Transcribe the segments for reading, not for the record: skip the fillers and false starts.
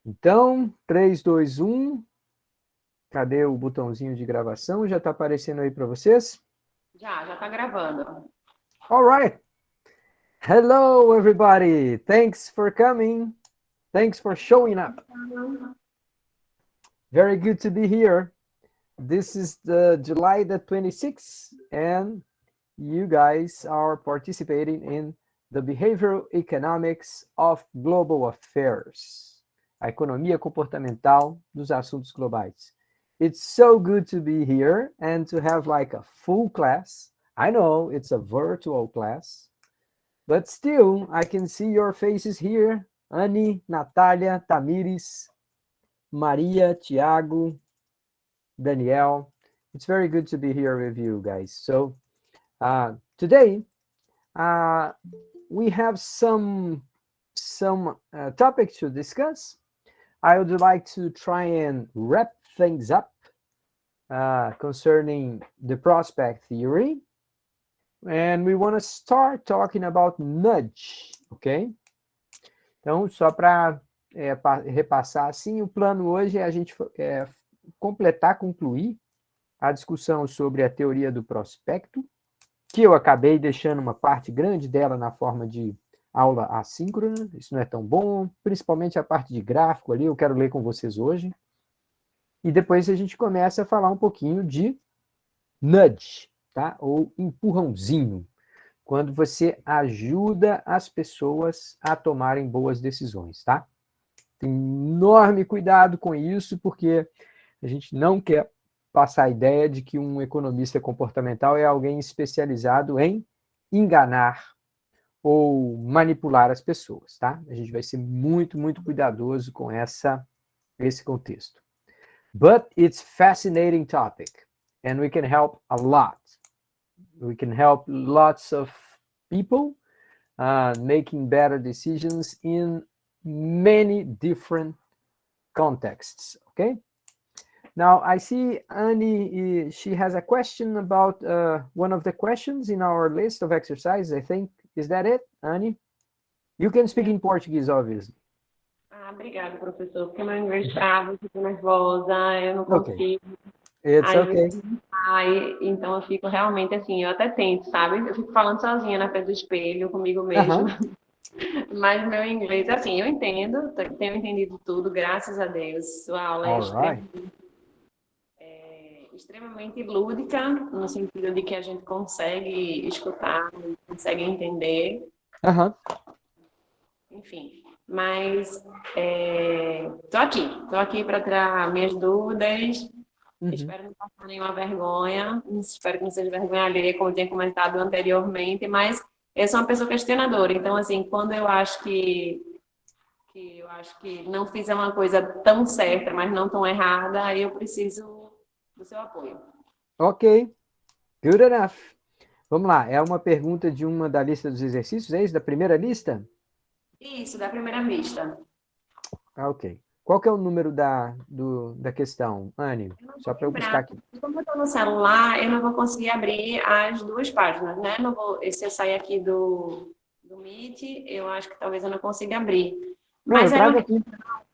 Então, 3, 2, 1. Cadê o botãozinho de gravação? Já está aparecendo aí para vocês? Já está gravando. All right. Hello, everybody. Thanks for coming. Thanks for showing up. Very good to be here. This is the July the 26th, and you guys are participating in the Behavioral Economics of Global Affairs, a economia comportamental dos assuntos globais. It's so good to be here and to have like a full class. I know it's a virtual class, but still I can see your faces here. Annie, Natalia, Tamires, Maria, Tiago, Danielle. It's very good to be here with you guys. So today we have some topics to discuss. I would like to try and wrap things up concerning the prospect theory. And we want to start talking about nudge, ok? Então, só para repassar assim, o plano hoje é a gente concluir a discussão sobre a teoria do prospecto, que eu acabei deixando uma parte grande dela na forma de aula assíncrona, isso não é tão bom, principalmente a parte de gráfico ali, eu quero ler com vocês hoje. E depois a gente começa a falar um pouquinho de nudge, tá? Ou empurrãozinho, quando você ajuda as pessoas a tomarem boas decisões, tá? Tem enorme cuidado com isso, porque a gente não quer passar a ideia de que um economista comportamental é alguém especializado em enganar ou manipular as pessoas, tá? A gente vai ser muito, muito cuidadoso com esse contexto. But it's fascinating topic, and we can help a lot. We can help lots of people making better decisions in many different contexts, okay? Now, I see Annie, she has a question about one of the questions in our list of exercises, I think. Is that it, Annie? You can speak in Portuguese, obviously. Obrigada, professor, porque meu inglês trava, eu fico nervosa, eu não consigo. Okay. It's okay. Então eu fico realmente assim, eu até tento, sabe? Eu fico falando sozinha na frente do espelho, comigo mesma. Mas meu inglês, assim, eu entendo, tenho entendido tudo, graças a Deus. Sua aula é extremamente lúdica, no sentido de que a gente consegue escutar, consegue entender. Enfim, mas estou aqui para tirar minhas dúvidas. Espero não passar nenhuma vergonha, espero que não seja vergonha alheia, como eu tinha comentado anteriormente, mas eu sou uma pessoa questionadora, então, assim, quando eu acho que não fiz uma coisa tão certa, mas não tão errada, aí eu preciso do seu apoio. Ok, good enough. Vamos lá, é uma pergunta de uma da lista dos exercícios, é isso? Da primeira lista? Isso, da primeira lista. Ok. Qual que é o número da questão, Anne? Só para eu buscar aqui. Como eu estou no celular, eu não vou conseguir abrir as duas páginas, né? Não vou, se eu sair aqui do Meet, eu acho que talvez eu não consiga abrir. Mas, eu trago aqui.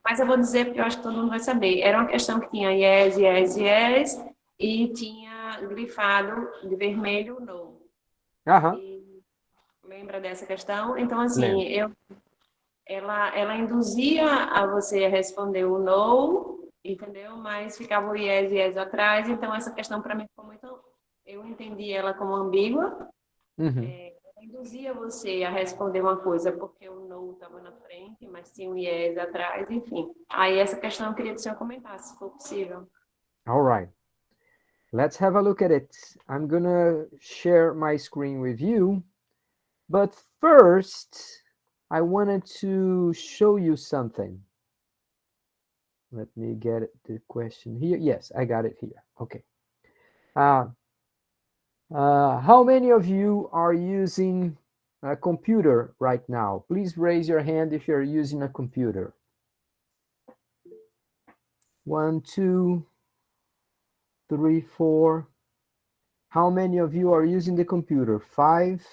Mas eu vou dizer porque eu acho que todo mundo vai saber. Era uma questão que tinha yes, yes, yes, e tinha grifado de vermelho no. Lembra dessa questão? Então, assim, ela induzia a você responder o no, entendeu? Mas ficava o yes, yes atrás. Então, essa questão para mim ficou muito... Eu entendi ela como ambígua. Induzia você a responder uma coisa porque o no estava na frente, mas tinha um yes atrás, enfim. Aí essa questão eu queria que o senhor comentasse, se for possível. All right. Let's have a look at it. I'm gonna share my screen with you. But first, I wanted to show you something. Let me get the question here. Yes, I got it here. Okay. How many of you are using a computer right now? Please raise your hand if you're using a computer. 1, 2, 3, 4. How many of you are using the computer? 5.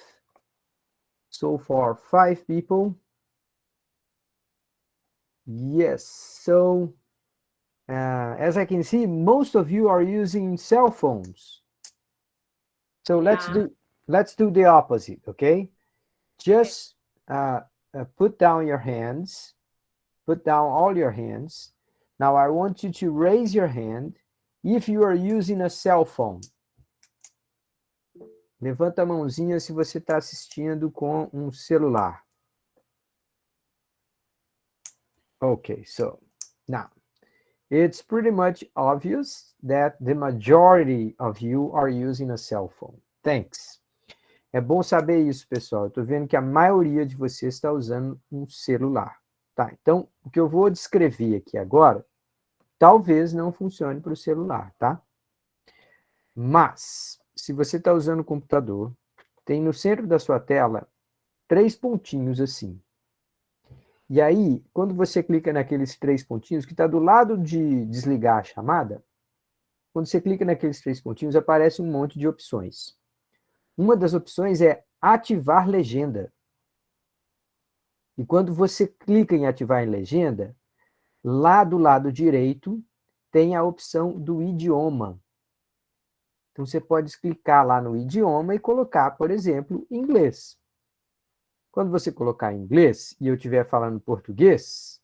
So far, 5 people. Yes, so as I can see, most of you are using cell phones. So let's do the opposite, okay? Just put down your hands, put down all your hands. Now I want you to raise your hand if you are using a cell phone. Levanta a mãozinha se você está assistindo com um celular. Okay, so now it's pretty much obvious that the majority of you are using a cell phone. Thanks. É bom saber isso, pessoal. Eu estou vendo que a maioria de vocês está usando um celular. Tá, então, o que eu vou descrever aqui agora, talvez não funcione para o celular, tá? Mas, se você está usando o computador, tem no centro da sua tela 3 pontinhos assim. E aí, quando você clica naqueles 3 pontinhos, que está do lado de desligar a chamada, quando você clica naqueles 3 pontinhos, aparece um monte de opções. Uma das opções é ativar legenda. E quando você clica em ativar em legenda, lá do lado direito tem a opção do idioma. Então você pode clicar lá no idioma e colocar, por exemplo, inglês. Quando você colocar inglês e eu estiver falando português,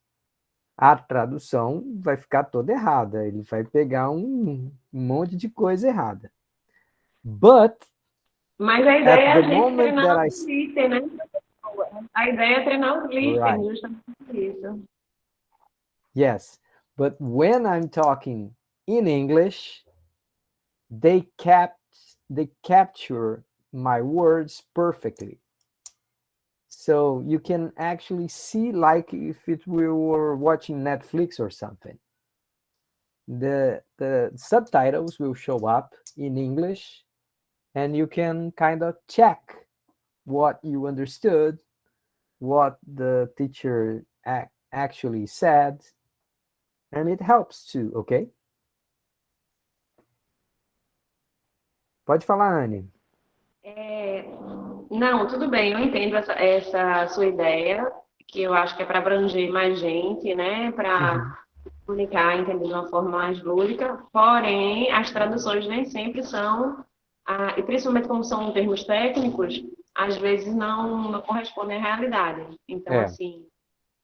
a tradução vai ficar toda errada. Ele vai pegar um monte de coisa errada. Mas a ideia é a gente treinar os listening, né? A ideia é treinar os listening, justamente isso. Yes, but when I'm talking in English, they capture my words perfectly. So you can actually see like if we were watching Netflix or something. The subtitles will show up in English and you can kind of check what you understood, what the teacher actually said, and it helps too, okay? Pode falar, Anne. Não, tudo bem, eu entendo essa sua ideia, que eu acho que é para abranger mais gente, né? Para comunicar, entender de uma forma mais lúdica, porém, as traduções nem sempre são, e principalmente como são termos técnicos, às vezes não correspondem à realidade. Então, assim,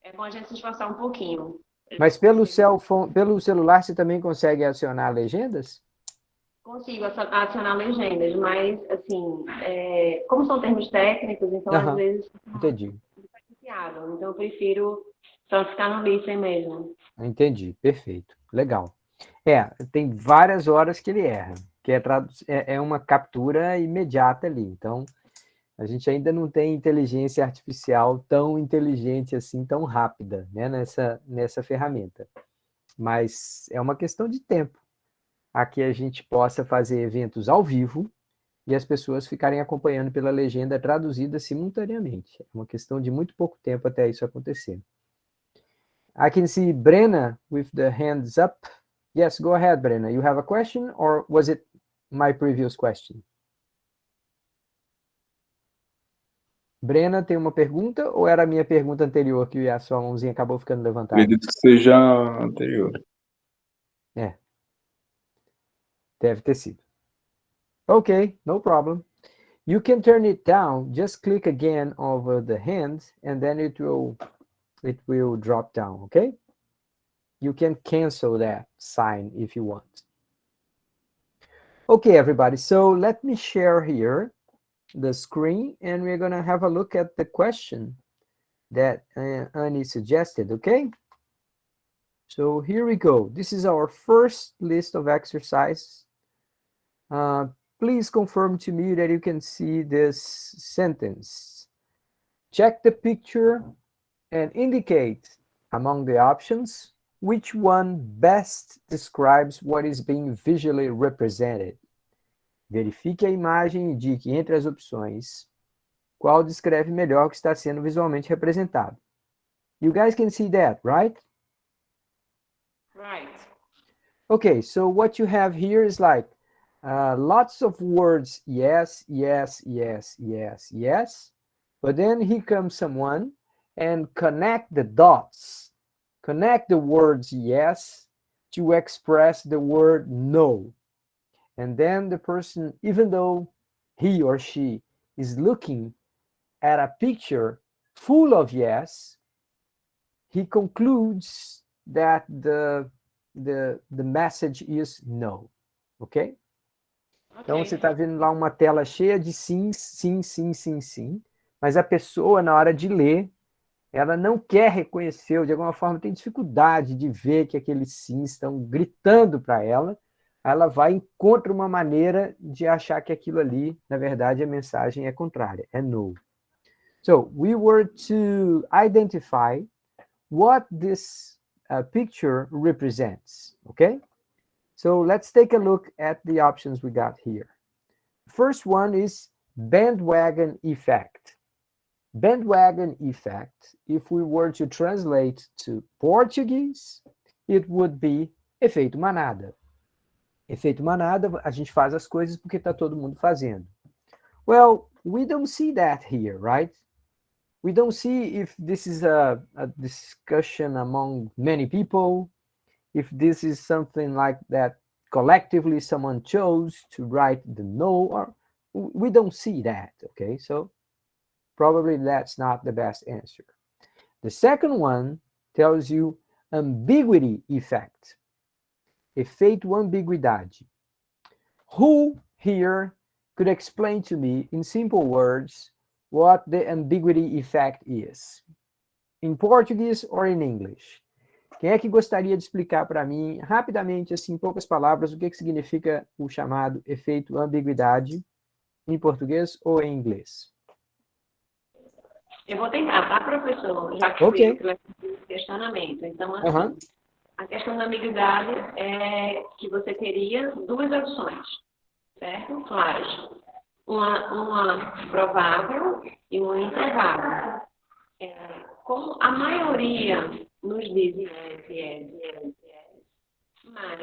é bom a gente se esforçar um pouquinho. Mas pelo celular você também consegue acionar legendas? Consigo adicionar legendas, mas, assim, como são termos técnicos, então, às vezes... Entendi. Então, eu prefiro só ficar no listen mesmo. Entendi, perfeito. Legal. Tem várias horas que ele erra, que é uma captura imediata ali. Então, a gente ainda não tem inteligência artificial tão inteligente assim, tão rápida, né, nessa ferramenta. Mas é uma questão de tempo. Aqui a gente possa fazer eventos ao vivo e as pessoas ficarem acompanhando pela legenda traduzida simultaneamente. É uma questão de muito pouco tempo até isso acontecer. I can see Brenna with the hands up. Yes, go ahead, Brenna. You have a question or was it my previous question? Brenna tem uma pergunta ou era a minha pergunta anterior que a sua mãozinha acabou ficando levantada? Acredito que seja anterior. Deve ter sido. Okay, no problem. You can turn it down. Just click again over the hand and then it will drop down, okay? You can cancel that sign if you want. Okay, everybody, so let me share here the screen and we're going to have a look at the question that Annie suggested, okay? So here we go. This is our first list of exercises. Please confirm to me that you can see this sentence. Check the picture and indicate among the options which one best describes what is being visually represented. Verifique a imagem e indique entre as opções qual descreve melhor o que está sendo visualmente representado. You guys can see that, right? Right. Okay, so what you have here is like lots of words, yes, yes, yes, yes, yes. But then here comes someone and connect the dots. connect the words yes to express the word no. And then the person, even though he or she is looking at a picture full of yes, he concludes that the message is no. Ok? Então, você está vendo lá uma tela cheia de sim, sim, sim, sim, sim, mas a pessoa, na hora de ler, ela não quer reconhecer, ou de alguma forma tem dificuldade de ver que aqueles sims estão gritando para ela, ela vai e encontra uma maneira de achar que aquilo ali, na verdade, a mensagem é contrária, é no. So, we were to identify what this picture represents, okay? So, let's take a look at the options we got here. First one is bandwagon effect. Bandwagon effect, if we were to translate to Portuguese, it would be efeito manada. Efeito manada, a gente faz as coisas porque está todo mundo fazendo. Well, we don't see that here, right? We don't see if this is a discussion among many people, if this is something like that collectively someone chose to write the no, or we don't see that, okay? So probably that's not the best answer. The second one tells you ambiguity effect. Efeito ambiguidade. Who here could explain to me in simple words what the ambiguity effect is? In Portuguese or in English? Quem é que gostaria de explicar para mim, rapidamente, assim, em poucas palavras, o que significa o chamado efeito ambiguidade em português ou em inglês? Eu vou tentar, tá, professor? Já que Ok. vai fazer esse questionamento. Então, assim, a questão da ambiguidade é que você teria duas opções, certo? Claras. Uma provável e uma improvável. Como a maioria nos diz yes, mas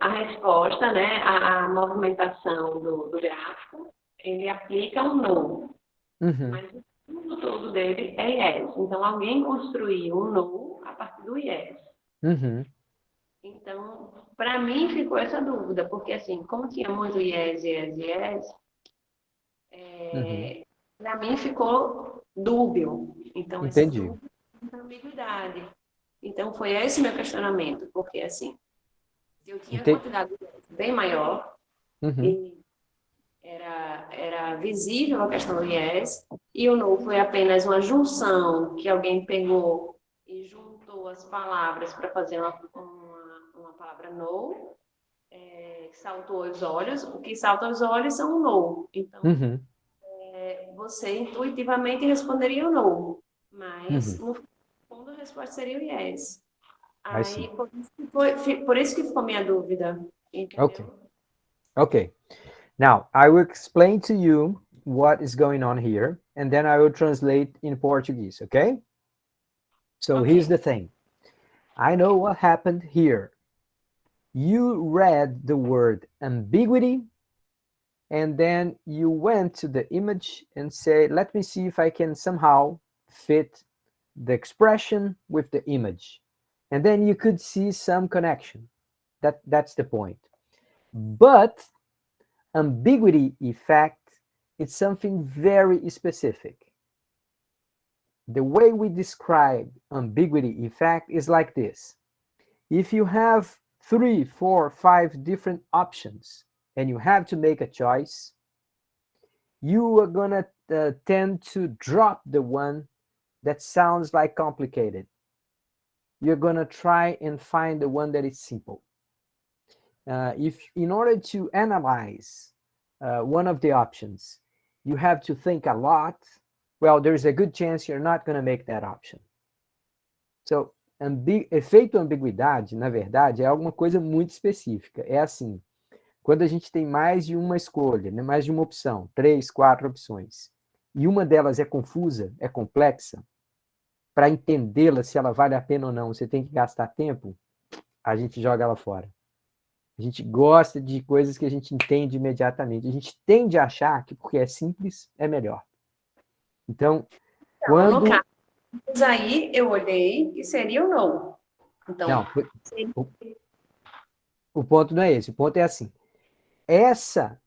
a resposta, né, a movimentação do gráfico, ele aplica um no. Mas o fundo todo dele é yes. Então, alguém construiu um no a partir do yes. Então, para mim ficou essa dúvida, porque assim, como tinha muito yes, para mim ficou dúbio. Então, Entendi. essa dúvida é ambiguidade. Então, foi esse meu questionamento, porque assim, eu tinha quantidade de yes bem maior, e era visível a questão do yes, e o no foi apenas uma junção que alguém pegou e juntou as palavras para fazer uma palavra no, saltou aos olhos. O que salta aos olhos são o no. Então, você intuitivamente responderia o no, mas no fundo a resposta seria o yes. Aí, por isso que ficou minha dúvida, entendeu? Okay. Now, I will explain to you what is going on here, and then I will translate in Portuguese, okay? So here's the thing. I know what happened here. You read the word ambiguity, and then you went to the image and say, let me see if I can somehow fit the expression with the image. And then you could see some connection. That's the point. But ambiguity effect, it's something very specific. The way we describe ambiguity effect is like this. If you have 3, 4, 5 different options and you have to make a choice, you are gonna tend to drop the one that sounds like complicated. You're gonna try and find the one that is simple. If in order to analyze one of the options, you have to think a lot, well, there's a good chance you're not going to make that option. So, efeito ambiguidade, na verdade, é alguma coisa muito específica. É assim, quando a gente tem mais de uma escolha, né, mais de uma opção, 3, 4 opções, e uma delas é confusa, é complexa, para entendê-la, se ela vale a pena ou não, você tem que gastar tempo, a gente joga ela fora. A gente gosta de coisas que a gente entende imediatamente. A gente tende a achar que porque é simples, é melhor. Então, quando... Mas aí eu olhei e seria o no. Então, Não, o ponto não é esse. O ponto é assim. Essa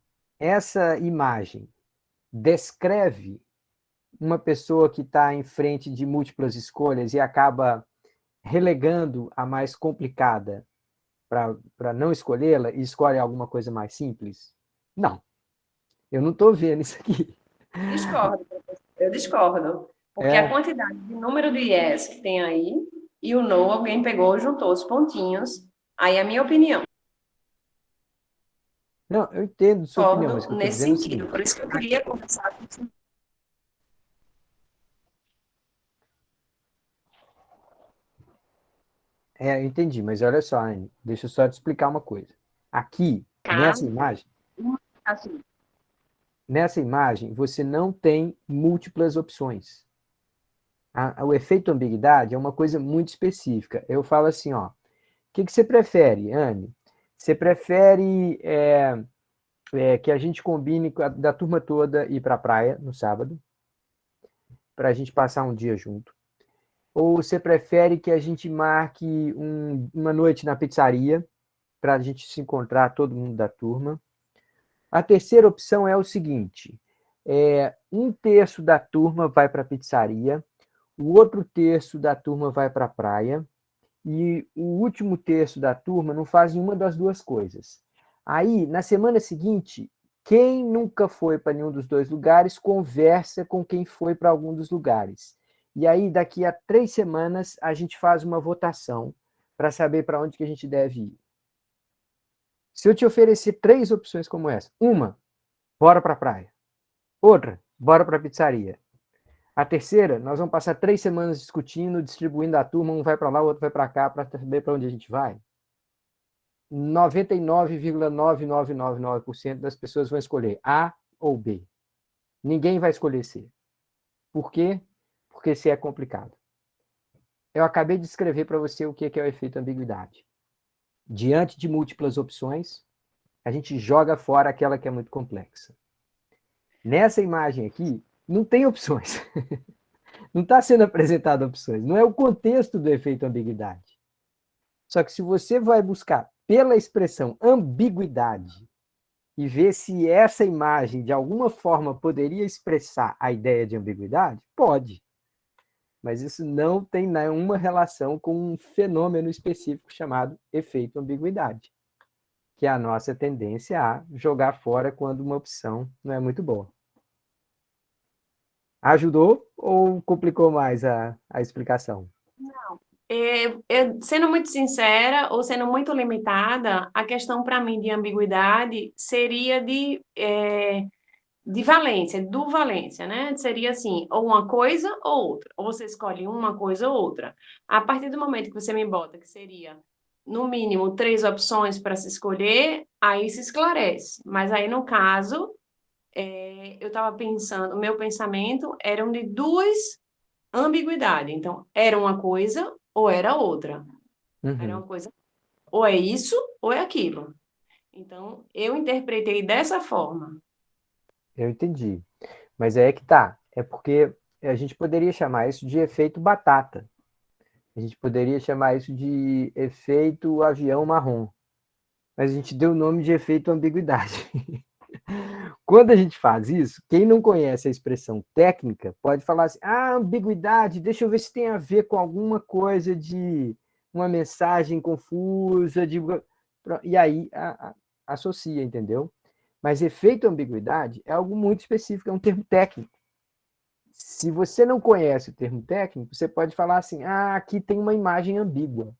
imagem descreve uma pessoa que está em frente de múltiplas escolhas e acaba relegando a mais complicada para não escolhê-la e escolhe alguma coisa mais simples? Não, eu não estou vendo isso aqui. discordo, professor. Eu discordo. Porque a É, quantidade de número de yes que tem aí e o no, alguém pegou, juntou os pontinhos. Aí é a minha opinião. não, eu entendo sua opinião, mas o Discordo que eu estou nesse dizendo é o sentido. Por seguinte. isso que eu queria conversar com você. Eu entendi, mas olha só, Anne, deixa eu só te explicar uma coisa. Aqui, Assim, nessa imagem, você não tem múltiplas opções. O efeito ambiguidade é uma coisa muito específica. Eu falo assim, ó, o que você prefere, Anne? Você prefere que a gente combine da turma toda ir para a praia no sábado, para a gente passar um dia junto? Ou você prefere que a gente marque uma noite na pizzaria, para a gente se encontrar, todo mundo da turma? A terceira opção é o seguinte: um terço da turma vai para a pizzaria, o outro terço da turma vai para a praia, e o último terço da turma não faz nenhuma das duas coisas. Aí, na semana seguinte, quem nunca foi para nenhum dos dois lugares conversa com quem foi para algum dos lugares. E aí, daqui a 3 semanas, a gente faz uma votação para saber para onde que a gente deve ir. Se eu te oferecer 3 opções como essa, uma, bora para a praia. Outra, bora para a pizzaria. A terceira, nós vamos passar 3 semanas discutindo, distribuindo a turma, um vai para lá, o outro vai para cá, para saber para onde a gente vai. 99,9999% das pessoas vão escolher A ou B. Ninguém vai escolher C. Por quê? Porque C é complicado. Eu acabei de escrever para você o que é o efeito ambiguidade. Diante de múltiplas opções, a gente joga fora aquela que é muito complexa. Nessa imagem aqui, não tem opções. Não está sendo apresentado opções. Não é o contexto do efeito ambiguidade. Só que se você vai buscar pela expressão ambiguidade e ver se essa imagem de alguma forma poderia expressar a ideia de ambiguidade, pode. Mas isso não tem nenhuma relação com um fenômeno específico chamado efeito ambiguidade, que é a nossa tendência a jogar fora quando uma opção não é muito boa. Ajudou ou complicou mais a explicação? Sendo muito sincera ou sendo muito limitada, a questão para mim de ambiguidade seria de valência, do valência, né? Seria assim, ou uma coisa ou outra. Ou você escolhe uma coisa ou outra. A partir do momento que você me bota que seria, no mínimo, 3 opções para se escolher, aí se esclarece. Mas aí, no caso, eu estava pensando, o meu pensamento eram de duas ambiguidades. Então, era uma coisa ou era outra. Era Uhum, uma coisa, ou é isso ou é aquilo. Então, eu interpretei dessa forma. eu entendi. Mas é que tá. É porque a gente poderia chamar isso de efeito batata. A gente poderia chamar isso de efeito avião marrom. Mas a gente deu o nome de efeito ambiguidade. Quando a gente faz isso, quem não conhece a expressão técnica pode falar assim: ambiguidade, deixa eu ver se tem a ver com alguma coisa de uma mensagem confusa, e aí associa, entendeu? Mas efeito ambiguidade é algo muito específico, é um termo técnico. Se você não conhece o termo técnico, você pode falar assim: aqui tem uma imagem ambígua.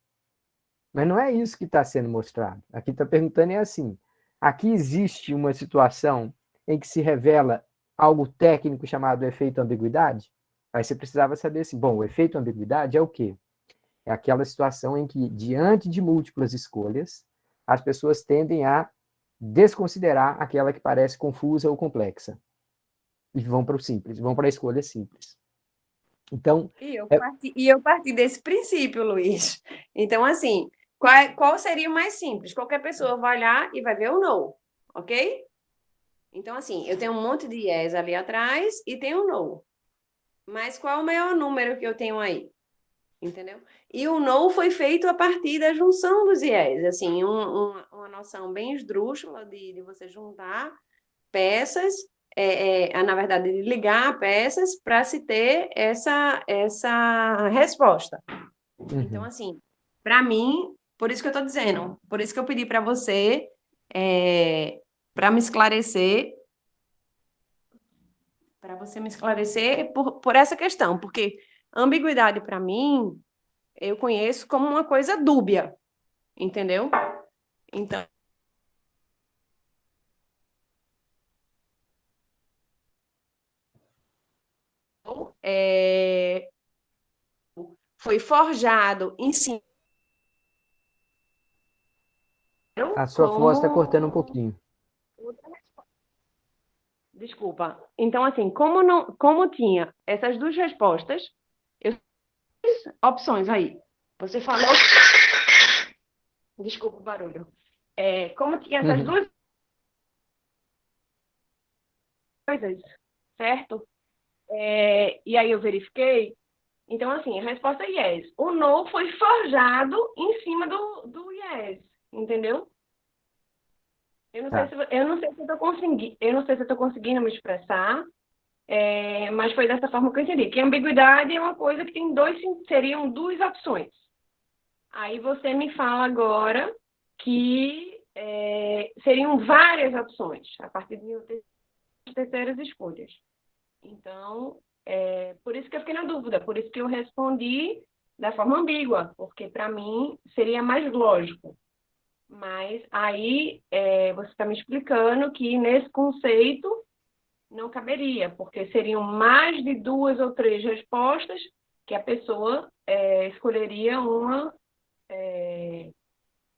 Mas não é isso que está sendo mostrado. Aqui está perguntando é assim: aqui existe uma situação em que se revela algo técnico chamado efeito ambiguidade? Aí você precisava saber assim: bom, o efeito ambiguidade é o quê? É aquela situação em que, diante de múltiplas escolhas, as pessoas tendem a desconsiderar aquela que parece confusa ou complexa e vão para o simples, vão para a escolha simples. Então, E eu parti desse princípio, Luiz. Então, assim, qual seria o mais simples? Qualquer pessoa vai olhar e vai ver o no, ok? Então, assim, eu tenho um monte de yes ali atrás e tenho o no. mas qual é o maior número que eu tenho aí? Entendeu? E o no foi feito a partir da junção dos IES, assim, uma noção bem esdrúxula de você juntar peças, na verdade, de ligar peças para se ter essa resposta. Então, assim, para mim, por isso que eu estou dizendo, por isso que eu pedi para você, para você me esclarecer por essa questão, porque ambiguidade, para mim, eu conheço como uma coisa dúbia, entendeu? Então, foi forjado em cima A sua voz está como... cortando um pouquinho. Desculpa. Então, assim, como tinha essas duas respostas, eu fiz opções aí. Você falou... Desculpa o barulho. Como tinha essas duas coisas, certo? E aí eu verifiquei. Então, assim, a resposta é yes. O no foi forjado em cima do yes, entendeu? Eu não sei se eu estou conseguindo, eu não sei se eu estou conseguindo me expressar, mas foi dessa forma que eu entendi. Que ambiguidade é uma coisa que seriam duas opções. Aí você me fala agora que seriam várias opções, a partir de terceiras escolhas. Então, por isso que eu fiquei na dúvida, por isso que eu respondi da forma ambígua, porque para mim seria mais lógico. Mas aí você está me explicando que nesse conceito não caberia, porque seriam mais de 2 ou 3 respostas que a pessoa escolheria uma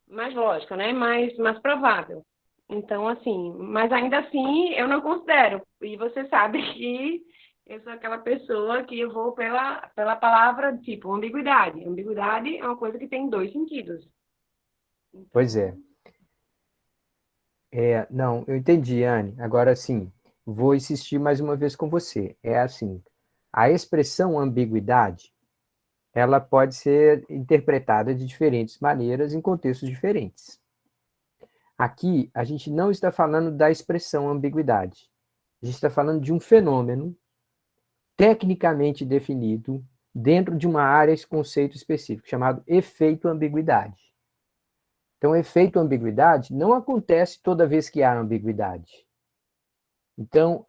mais lógica, né? mais provável. Então, assim, mas ainda assim eu não considero. E você sabe que eu sou aquela pessoa que eu vou pela palavra tipo ambiguidade. Ambiguidade é uma coisa que tem 2 sentidos. Então, Pois é. Não, eu entendi, Anne. Agora sim, vou insistir mais uma vez com você. É assim, a expressão ambiguidade, ela pode ser interpretada de diferentes maneiras em contextos diferentes. Aqui, a gente não está falando da expressão ambiguidade. A gente está falando de um fenômeno tecnicamente definido dentro de uma área, esse conceito específico, chamado efeito ambiguidade. Então, efeito ambiguidade não acontece toda vez que há ambiguidade. Então,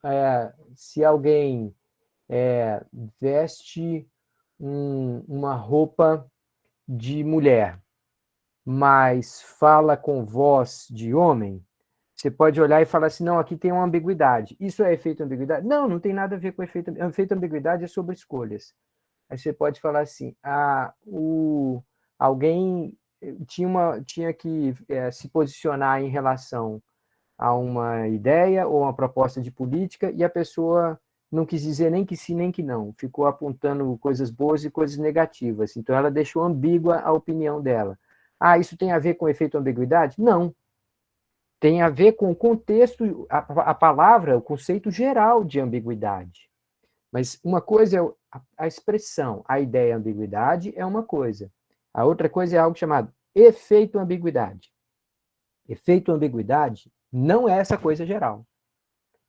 se alguém veste uma roupa de mulher, mas fala com voz de homem, você pode olhar e falar assim, não, aqui tem uma ambiguidade. Isso é efeito ambiguidade? Não, não tem nada a ver com efeito ambiguidade, é sobre escolhas. Aí você pode falar assim, alguém tinha que se posicionar em relação a uma ideia ou uma proposta de política e a pessoa não quis dizer nem que sim nem que não, ficou apontando coisas boas e coisas negativas. Então ela deixou ambígua a opinião dela. Isso tem a ver com efeito ambiguidade? Não. Tem a ver com o contexto, a palavra, o conceito geral de ambiguidade. Mas uma coisa é a expressão, a ideia ambiguidade é uma coisa. A outra coisa é algo chamado efeito ambiguidade. Efeito ambiguidade não é essa coisa geral.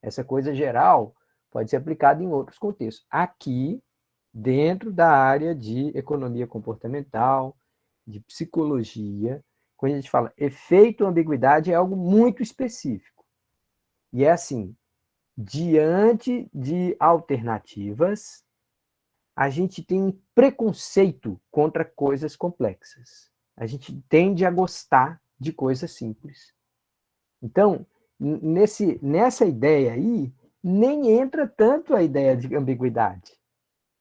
Essa coisa geral pode ser aplicada em outros contextos. Aqui, dentro da área de economia comportamental, de psicologia, quando a gente fala efeito ambiguidade, é algo muito específico. E é assim, diante de alternativas, a gente tem um preconceito contra coisas complexas. A gente tende a gostar de coisas simples. Então, nessa ideia aí, nem entra tanto a ideia de ambiguidade,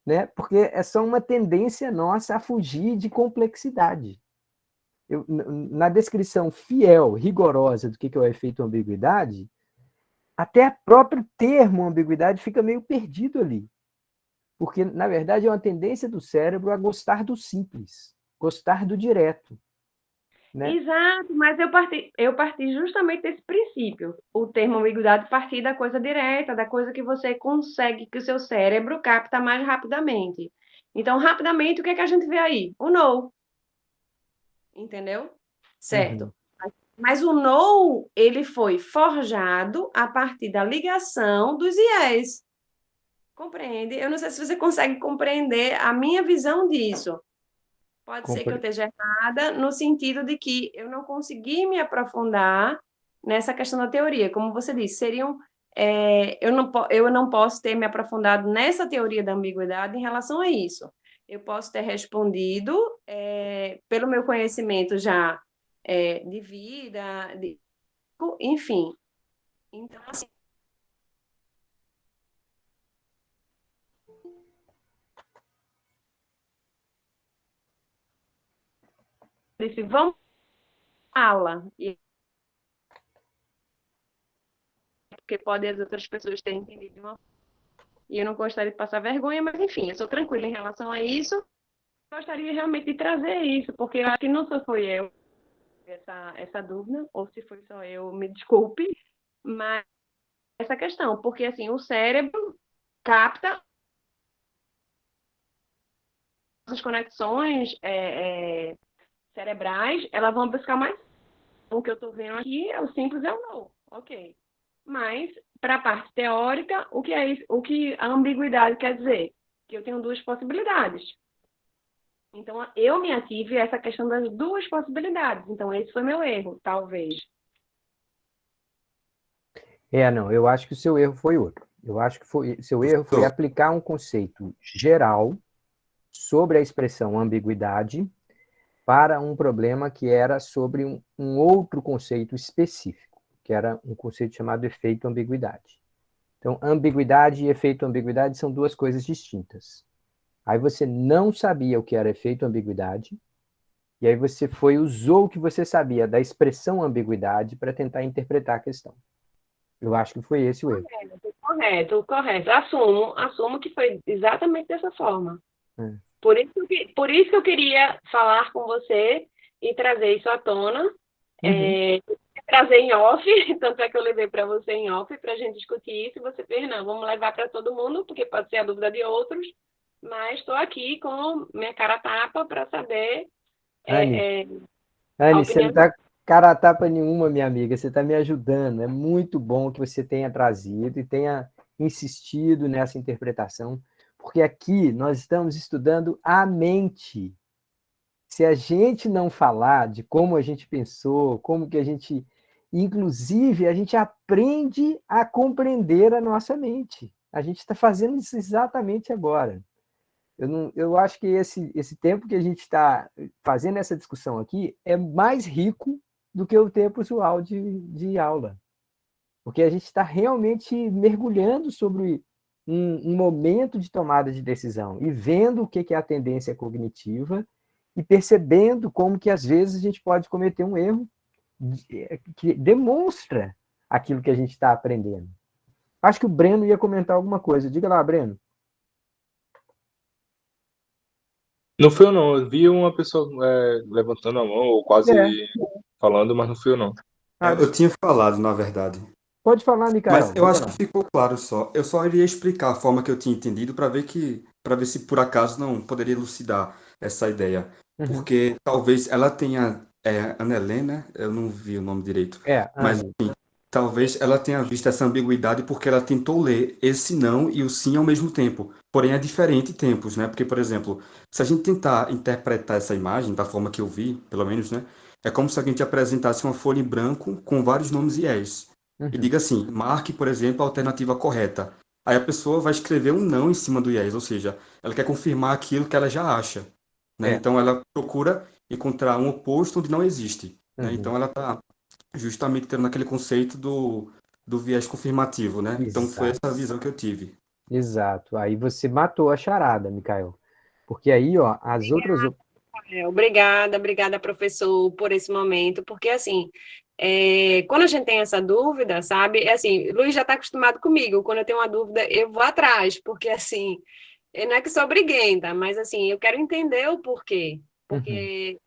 né? Porque é só uma tendência nossa a fugir de complexidade. Na descrição fiel, rigorosa do que é o efeito ambiguidade, até o próprio termo ambiguidade fica meio perdido ali. Porque, na verdade, é uma tendência do cérebro a gostar do simples, gostar do direto. né? Exato, mas eu parti justamente desse princípio. O termo ambiguidade partir da coisa direta, da coisa que você consegue, que o seu cérebro capta mais rapidamente. Então, rapidamente, o que é que a gente vê aí? O no, entendeu? Uhum. Certo. Mas o no, ele foi forjado a partir da ligação dos iés. Compreende? Eu não sei se você consegue compreender a minha visão disso. Pode ser que eu Compre- esteja errada, no sentido de que eu não consegui me aprofundar nessa questão da teoria. Como você disse, eu não posso ter me aprofundado nessa teoria da ambiguidade em relação a isso. Eu posso ter respondido, pelo meu conhecimento já de vida, enfim. Então, assim, eu disse, vamos aula. Porque podem as outras pessoas terem entendido de uma e eu não gostaria de passar vergonha, mas enfim, eu sou tranquila em relação a isso. Gostaria realmente de trazer isso, porque eu acho que não só foi eu essa dúvida, ou se foi só eu, me desculpe, mas essa questão, porque assim, o cérebro capta as conexões cerebrais, elas vão buscar mais. O que eu estou vendo aqui é o simples é o não, ok. Mas, para a parte teórica, o que é isso? O que a ambiguidade quer dizer? Que eu tenho duas possibilidades. Então, eu me ative a essa questão das duas possibilidades. Então, esse foi meu erro, talvez. Não, eu acho que o seu erro foi outro. Eu acho que seu erro foi aplicar um conceito geral sobre a expressão ambiguidade para um problema que era sobre um outro conceito específico, que era um conceito chamado efeito ambiguidade. Então, ambiguidade e efeito ambiguidade são duas coisas distintas. Aí você não sabia o que era efeito ambiguidade, e aí você usou o que você sabia da expressão ambiguidade para tentar interpretar a questão. Eu acho que foi esse o erro. Correto. Assumo que foi exatamente dessa forma. É. Por isso que eu queria falar com você e trazer isso à tona. Trazer em off, tanto é que eu levei para você em off para a gente discutir isso, e você fez, não, vamos levar para todo mundo, porque pode ser a dúvida de outros, mas estou aqui com minha cara tapa para saber Anne, a Anne, você não opinião. está cara a tapa nenhuma, minha amiga. Você está me ajudando. É muito bom que você tenha trazido e tenha insistido nessa interpretação, porque aqui nós estamos estudando a mente. Se a gente não falar de como a gente pensou, como que a gente. Inclusive, a gente aprende a compreender a nossa mente. A gente está fazendo isso exatamente agora. Eu acho que esse tempo que a gente está fazendo essa discussão aqui é mais rico do que o tempo usual de aula. Porque a gente está realmente mergulhando sobre um momento de tomada de decisão e vendo o que é a tendência cognitiva e percebendo como que às vezes a gente pode cometer um erro que demonstra aquilo que a gente está aprendendo. Acho que o Breno ia comentar alguma coisa. Diga lá, Breno. Não fui eu, não. Eu vi uma pessoa levantando a mão, ou quase falando, mas não fui eu, não. Eu tinha falado, na verdade. Pode falar, Mas Mikael. eu Diga acho que lá. ficou claro só. Eu só iria explicar a forma que eu tinha entendido para ver se por acaso não poderia elucidar essa ideia. Uhum. Porque talvez ela tenha. Ana Helena, eu não vi o nome direito. Mas Anne. talvez ela tenha visto essa ambiguidade porque ela tentou ler esse não e o sim ao mesmo tempo. Porém, é diferente tempos, né? Porque, por exemplo, se a gente tentar interpretar essa imagem da forma que eu vi, pelo menos, né? É como se a gente apresentasse uma folha em branco com vários nomes e és. E Uhum. diga assim, marque, por exemplo, a alternativa correta. Aí a pessoa vai escrever um não em cima do yes, ou seja, ela quer confirmar aquilo que ela já acha, né? Então ela procura encontrar um oposto onde não existe, né? Uhum. Então ela está justamente tendo aquele conceito do viés confirmativo, né? Então foi Exato. essa visão que eu tive. Exato. Aí você matou a charada, Mikael. Porque aí, ó, as outras. Obrigada, professor, por esse momento, porque assim, quando a gente tem essa dúvida, sabe, assim, Luiz já está acostumado comigo, quando eu tenho uma dúvida, eu vou atrás, porque assim, não é que sou briguenta, mas assim, eu quero entender o porquê, Uhum. porque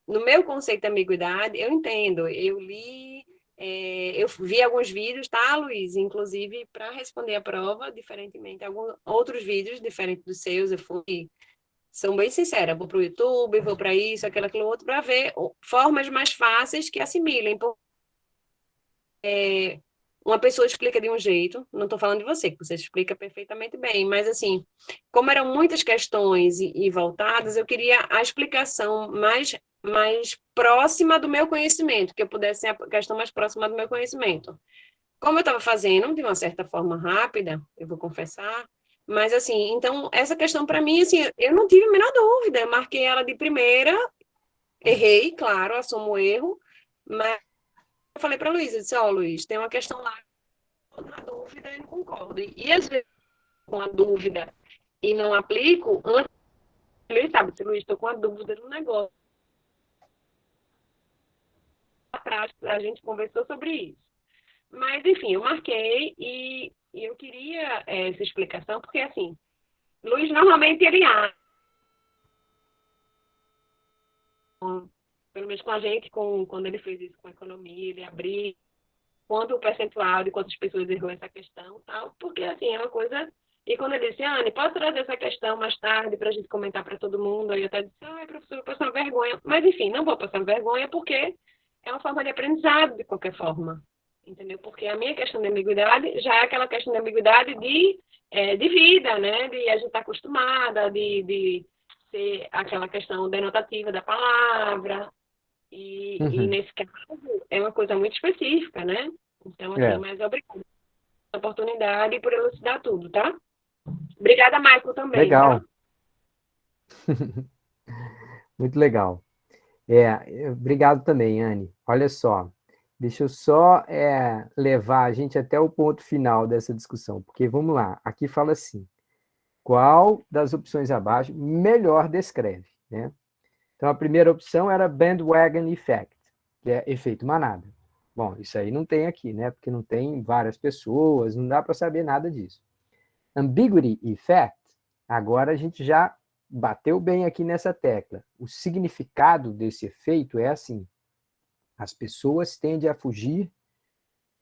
no meu conceito de ambiguidade, eu entendo, eu li, eu vi alguns vídeos, tá, Luiz? Inclusive, para responder a prova, diferentemente, alguns outros vídeos, diferentes dos seus, eu fui, são bem sincera, vou para o YouTube, vou para isso, aquilo outro, para ver formas mais fáceis que assimilem. Uma pessoa explica de um jeito, não estou falando de você, que você explica perfeitamente bem, mas assim, como eram muitas questões e voltadas, eu queria a explicação mais próxima do meu conhecimento, que eu pudesse ser a questão mais próxima do meu conhecimento. Como eu estava fazendo de uma certa forma rápida, eu vou confessar, mas assim, então essa questão para mim, assim, eu não tive a menor dúvida, eu marquei ela de primeira, errei, claro, assumo o erro, mas eu falei para a Luísa, disse, Luiz, tem uma questão lá, na dúvida e não concordo. E às vezes, com a dúvida e não aplico, antes, ele sabe, se Luiz, estou com a dúvida no negócio. Atrás, a gente conversou sobre isso. Mas, enfim, eu marquei e eu queria essa explicação, porque, assim, Luiz normalmente ele acha, pelo menos com a gente, quando ele fez isso com a economia, ele abriu quanto o percentual de quantas pessoas errou essa questão, tal, porque, assim, é uma coisa... E quando ele disse, Anne, posso trazer essa questão mais tarde para a gente comentar para todo mundo? Aí eu até disse, professor, eu passo uma vergonha. Mas, enfim, não vou passar vergonha porque é uma forma de aprendizado, de qualquer forma. Entendeu? Porque a minha questão de ambiguidade já é aquela questão de ambiguidade de vida, né? De a gente estar acostumada, de ser aquela questão denotativa da palavra. E nesse caso, é uma coisa muito específica, né? Então, assim, mas obrigada pela oportunidade e por elucidar tudo, tá? Obrigada, Michael, também. Legal. Tá? Muito legal. Obrigado também, Anne. Olha só, deixa eu só levar a gente até o ponto final dessa discussão, porque vamos lá, aqui fala assim, qual das opções abaixo melhor descreve, né? Então, a primeira opção era bandwagon effect, que é efeito manada. Bom, isso aí não tem aqui, né? Porque não tem várias pessoas, não dá para saber nada disso. Ambiguity effect, agora a gente já bateu bem aqui nessa tecla. O significado desse efeito é assim: as pessoas tendem a fugir,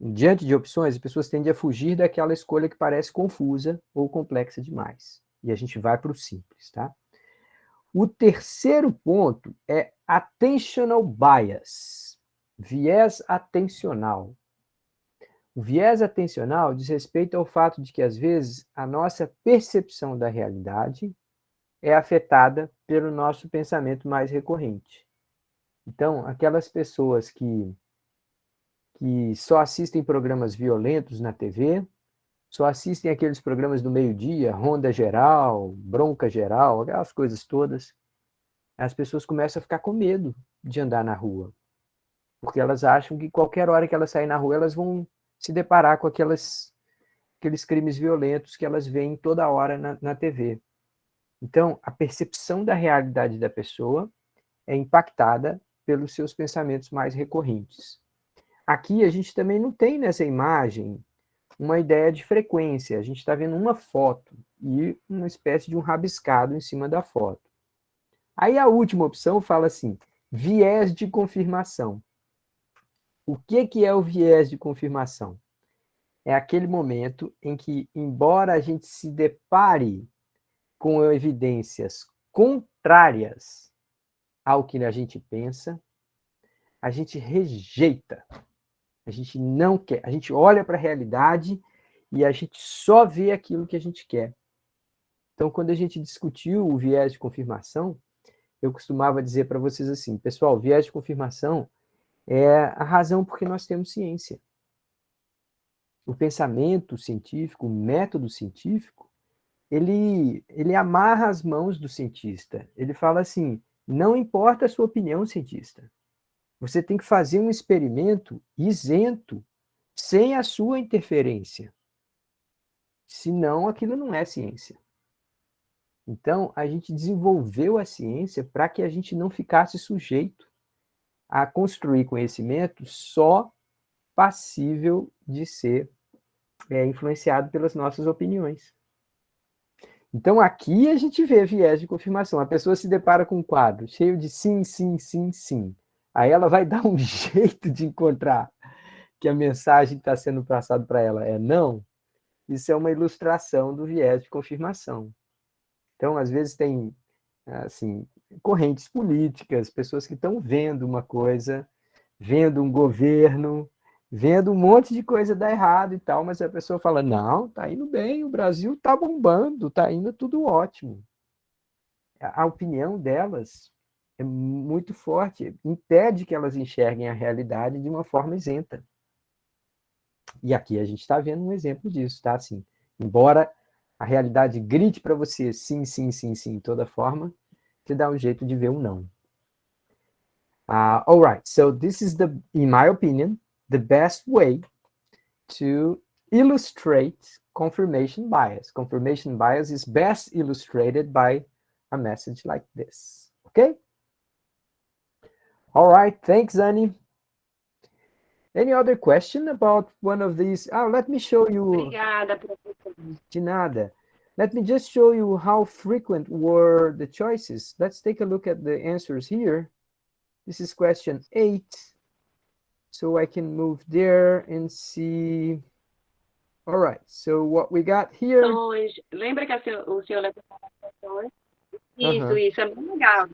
diante de opções, as pessoas tendem a fugir daquela escolha que parece confusa ou complexa demais. E a gente vai para o simples, tá? O terceiro ponto é attentional bias, viés atencional. O viés atencional diz respeito ao fato de que, às vezes, a nossa percepção da realidade é afetada pelo nosso pensamento mais recorrente. Então, aquelas pessoas que só assistem programas violentos na TV, só assistem aqueles programas do meio-dia, Ronda Geral, Bronca Geral, aquelas coisas todas, as pessoas começam a ficar com medo de andar na rua, porque elas acham que qualquer hora que elas saírem na rua, elas vão se deparar com aqueles crimes violentos que elas veem toda hora na TV. Então, a percepção da realidade da pessoa é impactada pelos seus pensamentos mais recorrentes. Aqui a gente também não tem nessa imagem uma ideia de frequência. A gente está vendo uma foto e uma espécie de um rabiscado em cima da foto. Aí a última opção fala assim, viés de confirmação. O que é o viés de confirmação? É aquele momento em que, embora a gente se depare com evidências contrárias ao que a gente pensa, a gente rejeita. A gente não quer. A gente olha para a realidade e a gente só vê aquilo que a gente quer. Então, quando a gente discutiu o viés de confirmação, eu costumava dizer para vocês assim, pessoal, o viés de confirmação é a razão por que nós temos ciência. O pensamento científico, o método científico, ele amarra as mãos do cientista. Ele fala assim, não importa a sua opinião, cientista. Você tem que fazer um experimento isento, sem a sua interferência. Senão, aquilo não é ciência. Então, a gente desenvolveu a ciência para que a gente não ficasse sujeito a construir conhecimento só passível de ser influenciado pelas nossas opiniões. Então, aqui a gente vê viés de confirmação. A pessoa se depara com um quadro cheio de sim, sim, sim, sim. Aí ela vai dar um jeito de encontrar que a mensagem que está sendo passada para ela é não. Isso é uma ilustração do viés de confirmação. Então, às vezes tem, assim, correntes políticas, pessoas que estão vendo uma coisa, vendo um governo, vendo um monte de coisa dar errado e tal, mas a pessoa fala, não, tá indo bem, o Brasil tá bombando, tá indo tudo ótimo. A opinião delas é muito forte, impede que elas enxerguem a realidade de uma forma isenta. E aqui a gente está vendo um exemplo disso, tá? Assim, embora a realidade grite para você sim, sim, sim, sim, de toda forma, você dá um jeito de ver um não. All right, so this is in my opinion, the best way to illustrate confirmation bias. Confirmation bias is best illustrated by a message like this. Okay? All right, thanks, Annie. Any other question about one of these? Let me show you. Obrigada, professor. De nada. Let me just show you how frequent were the choices. Let's take a look at the answers here. This is question 8. So I can move there and see. All right, so what we got here. Lembra que o senhor levantou as questões? Isso, é bem legal.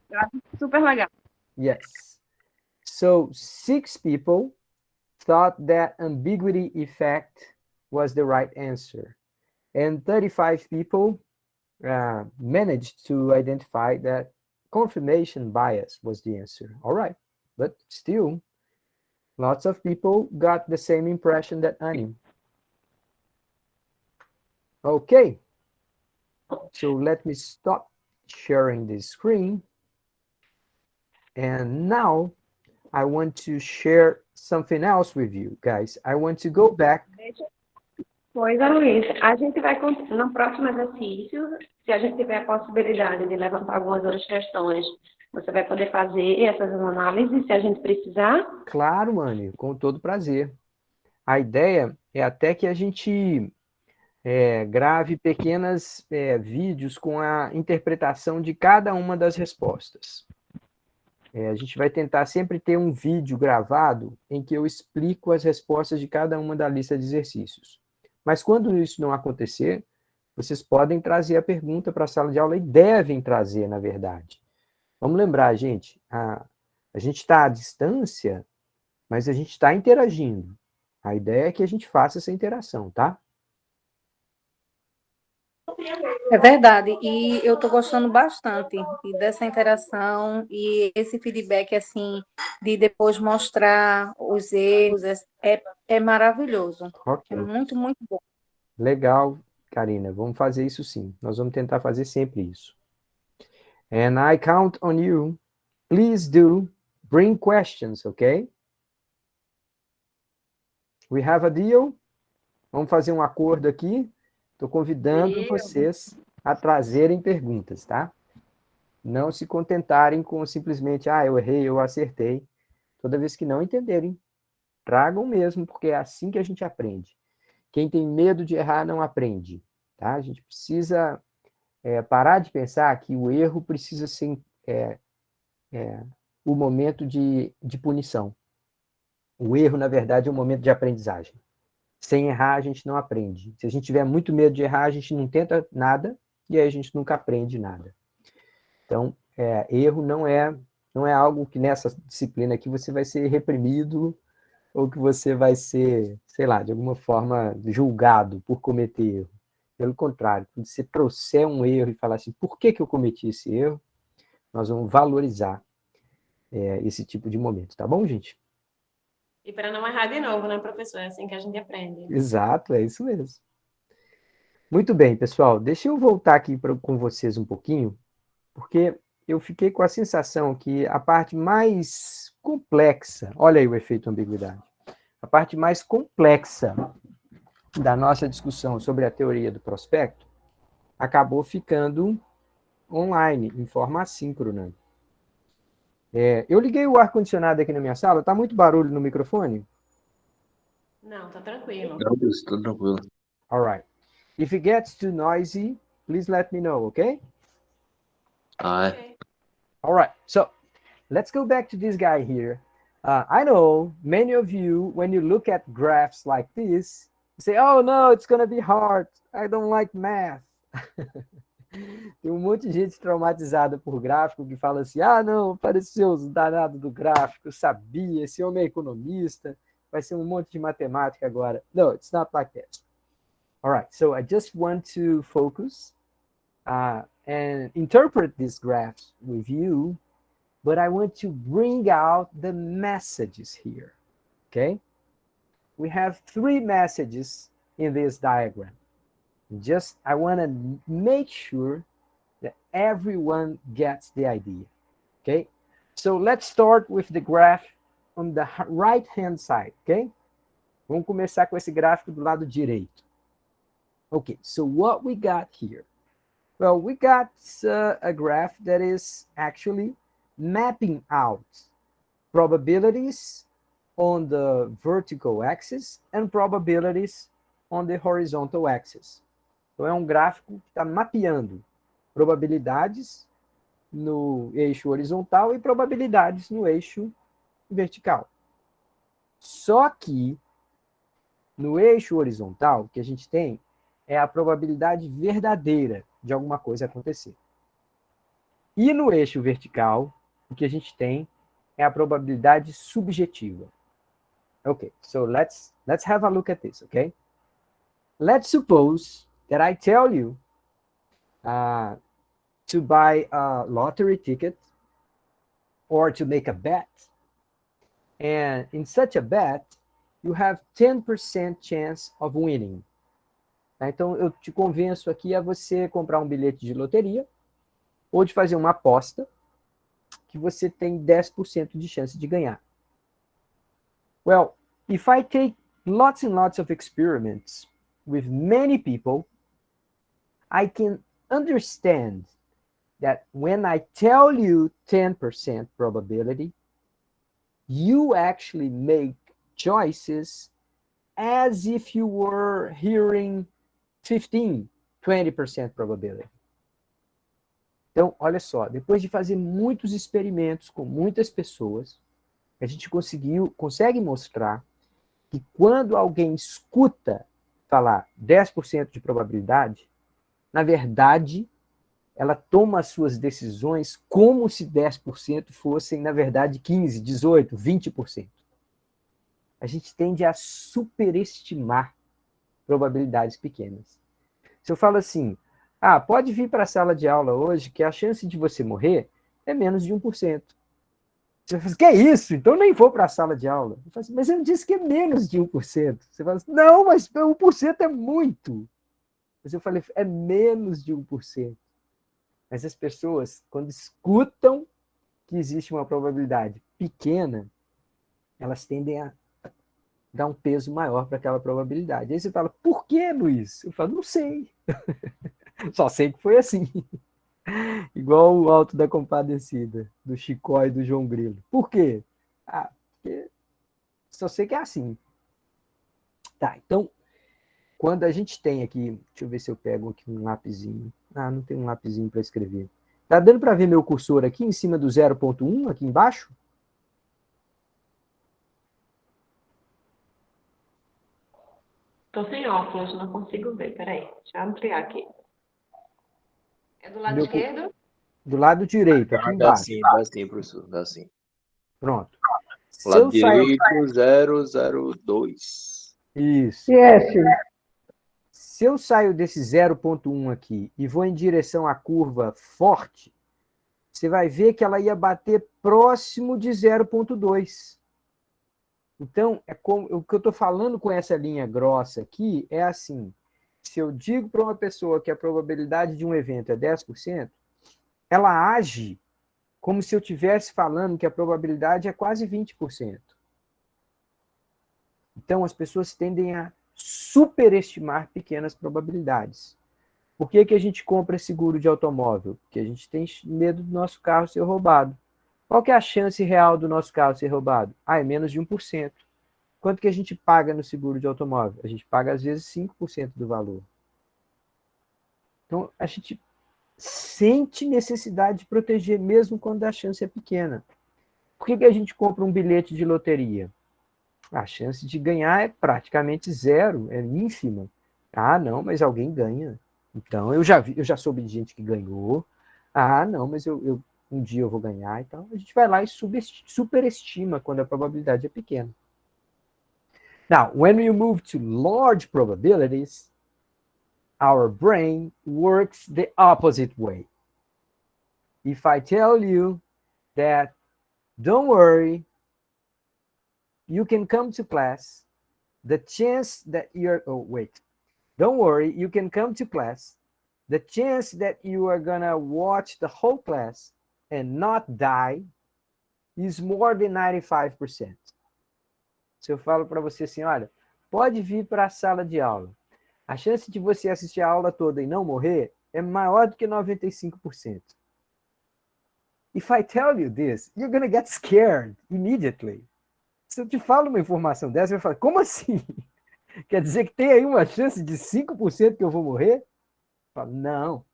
Eu acho super legal. Yes. So 6 people thought that ambiguity effect was the right answer. And 35 people managed to identify that confirmation bias was the answer. All right, but still, lots of people got the same impression that Annie. Okay, so let me stop sharing this screen. And now I want to share something else with you guys. I want to go back. Pois é, Luiz. A gente vai, no próximo exercício, se a gente tiver a possibilidade de levantar algumas outras questões, você vai poder fazer essas análises, se a gente precisar? Claro, Anny, com todo prazer. A ideia é até que a gente grave pequenos vídeos com a interpretação de cada uma das respostas. A gente vai tentar sempre ter um vídeo gravado em que eu explico as respostas de cada uma da lista de exercícios. Mas quando isso não acontecer, vocês podem trazer a pergunta para a sala de aula e devem trazer, na verdade. Vamos lembrar, gente, a gente está à distância, mas a gente está interagindo. A ideia é que a gente faça essa interação, tá? É verdade, e eu estou gostando bastante dessa interação e esse feedback, assim, de depois mostrar os erros, é maravilhoso. Okay. É muito, muito bom. Legal, Karina, vamos fazer isso sim. Nós vamos tentar fazer sempre isso. And I count on you. Please do bring questions, okay? We have a deal? Vamos fazer um acordo aqui? Estou convidando vocês a trazerem perguntas, tá? Não se contentarem com simplesmente, eu errei, eu acertei. Toda vez que não entenderem, tragam mesmo, porque é assim que a gente aprende. Quem tem medo de errar não aprende, tá? A gente precisa parar de pensar que o erro precisa ser o momento de punição. O erro, na verdade, é um momento de aprendizagem. Sem errar, a gente não aprende. Se a gente tiver muito medo de errar, a gente não tenta nada, e aí a gente nunca aprende nada. Então, erro não é algo que nessa disciplina aqui você vai ser reprimido, ou que você vai ser, sei lá, de alguma forma julgado por cometer erro. Pelo contrário, quando você trouxer um erro e falar assim, por que eu cometi esse erro, nós vamos valorizar esse tipo de momento, tá bom, gente? E para não errar de novo, né, professor? É assim que a gente aprende. Exato, é isso mesmo. Muito bem, pessoal. Deixa eu voltar aqui com vocês um pouquinho, porque eu fiquei com a sensação que a parte mais complexa, olha aí o efeito ambiguidade, a parte mais complexa da nossa discussão sobre a teoria do prospecto acabou ficando online, em forma assíncrona. Eu liguei o ar-condicionado aqui na minha sala, tá muito barulho no microfone? Não, tá tranquilo. Não, isso, tá tranquilo. All right. If it gets too noisy, please let me know, okay? Ok. All right, so let's go back to this guy here. I know many of you, when you look at graphs like this, you say, oh no, it's going to be hard. I don't like math. Tem um monte de gente traumatizada por gráfico que fala assim, ah não, apareceu os danados do gráfico, eu sabia, esse homem é economista, vai ser um monte de matemática agora. No, it's not like that. All right, so I just want to focus and interpret these graphs with you, but I want to bring out the messages here, okay? We have 3 messages in this diagram. I want to make sure that everyone gets the idea, okay? So let's start with the graph on the right-hand side, okay? Vamos começar com esse gráfico do lado direito. Okay, so what we got here? Well, we got a graph that is actually mapping out probabilities on the vertical axis and probabilities on the horizontal axis. Então, é um gráfico que está mapeando probabilidades no eixo horizontal e probabilidades no eixo vertical. Só que, no eixo horizontal, o que a gente tem é a probabilidade verdadeira de alguma coisa acontecer. E no eixo vertical, o que a gente tem é a probabilidade subjetiva. Okay, so let's have a look at this, okay? Let's suppose that I tell you to buy a lottery ticket or to make a bet. And in such a bet, you have 10% chance of winning. Então, eu te convenço aqui a você comprar um bilhete de loteria ou de fazer uma aposta que você tem 10% de chance de ganhar. Well, if I take lots and lots of experiments with many people, I can understand that when I tell you 10% probability, you actually make choices as if you were hearing 15, 20% probability. Então, olha só, depois de fazer muitos experimentos com muitas pessoas, a gente consegue mostrar que quando alguém escuta falar 10% de probabilidade, na verdade, ela toma as suas decisões como se 10% fossem, na verdade, 15%, 18%, 20%. A gente tende a superestimar probabilidades pequenas. Se eu falo assim, pode vir para a sala de aula hoje que a chance de você morrer é menos de 1%. Você fala assim, que é isso? Então eu nem vou para a sala de aula. Eu falo assim, mas eu disse que é menos de 1%. Você fala assim, não, mas 1% é muito. Mas eu falei, é menos de 1%. Mas as pessoas, quando escutam que existe uma probabilidade pequena, elas tendem a dar um peso maior para aquela probabilidade. Aí você fala, por que, Luiz? Eu falo, não sei. Só sei que foi assim. Igual o Alto da Compadecida, do Chicó e do João Grilo. Por quê? Porque só sei que é assim. Tá, então, quando a gente tem aqui, deixa eu ver se eu pego aqui um lapisinho. Não tem um lapisinho para escrever. Tá dando para ver meu cursor aqui em cima do 0.1, aqui embaixo? Estou sem óculos, não consigo ver. Peraí, deixa eu ampliar aqui. É do lado esquerdo? Do lado direito, aqui embaixo. Dá sim, professor, dá sim. Pronto. Lado direito, 002. Isso. Se eu saio desse 0.1 aqui e vou em direção à curva forte, você vai ver que ela ia bater próximo de 0.2. Então, o que eu estou falando com essa linha grossa aqui é assim, se eu digo para uma pessoa que a probabilidade de um evento é 10%, ela age como se eu estivesse falando que a probabilidade é quase 20%. Então, as pessoas tendem a superestimar pequenas probabilidades. Por que a gente compra seguro de automóvel? Porque a gente tem medo do nosso carro ser roubado. Qual que é a chance real do nosso carro ser roubado? É menos de 1%. Quanto que a gente paga no seguro de automóvel? A gente paga, às vezes, 5% do valor. Então, a gente sente necessidade de proteger mesmo quando a chance é pequena. Por que a gente compra um bilhete de loteria? A chance de ganhar é praticamente zero, é ínfima. Ah, não, mas alguém ganha. Então, eu já soube de gente que ganhou. Ah, não, mas um dia eu vou ganhar. Então, a gente vai lá e superestima quando a probabilidade é pequena. Now, when you move to large probabilities, our brain works the opposite way. If I tell you that, don't worry, you can come to class, the chance that don't worry, you can come to class, the chance that you are gonna watch the whole class and not die is more than 95%. Se eu falo para você assim, olha, pode vir para a sala de aula, a chance de você assistir a aula toda e não morrer é maior do que 95%. If I tell you this, you're gonna get scared immediately. Se eu te falo uma informação dessa, eu falo, como assim? Quer dizer que tem aí uma chance de 5% que eu vou morrer? Eu falo, não.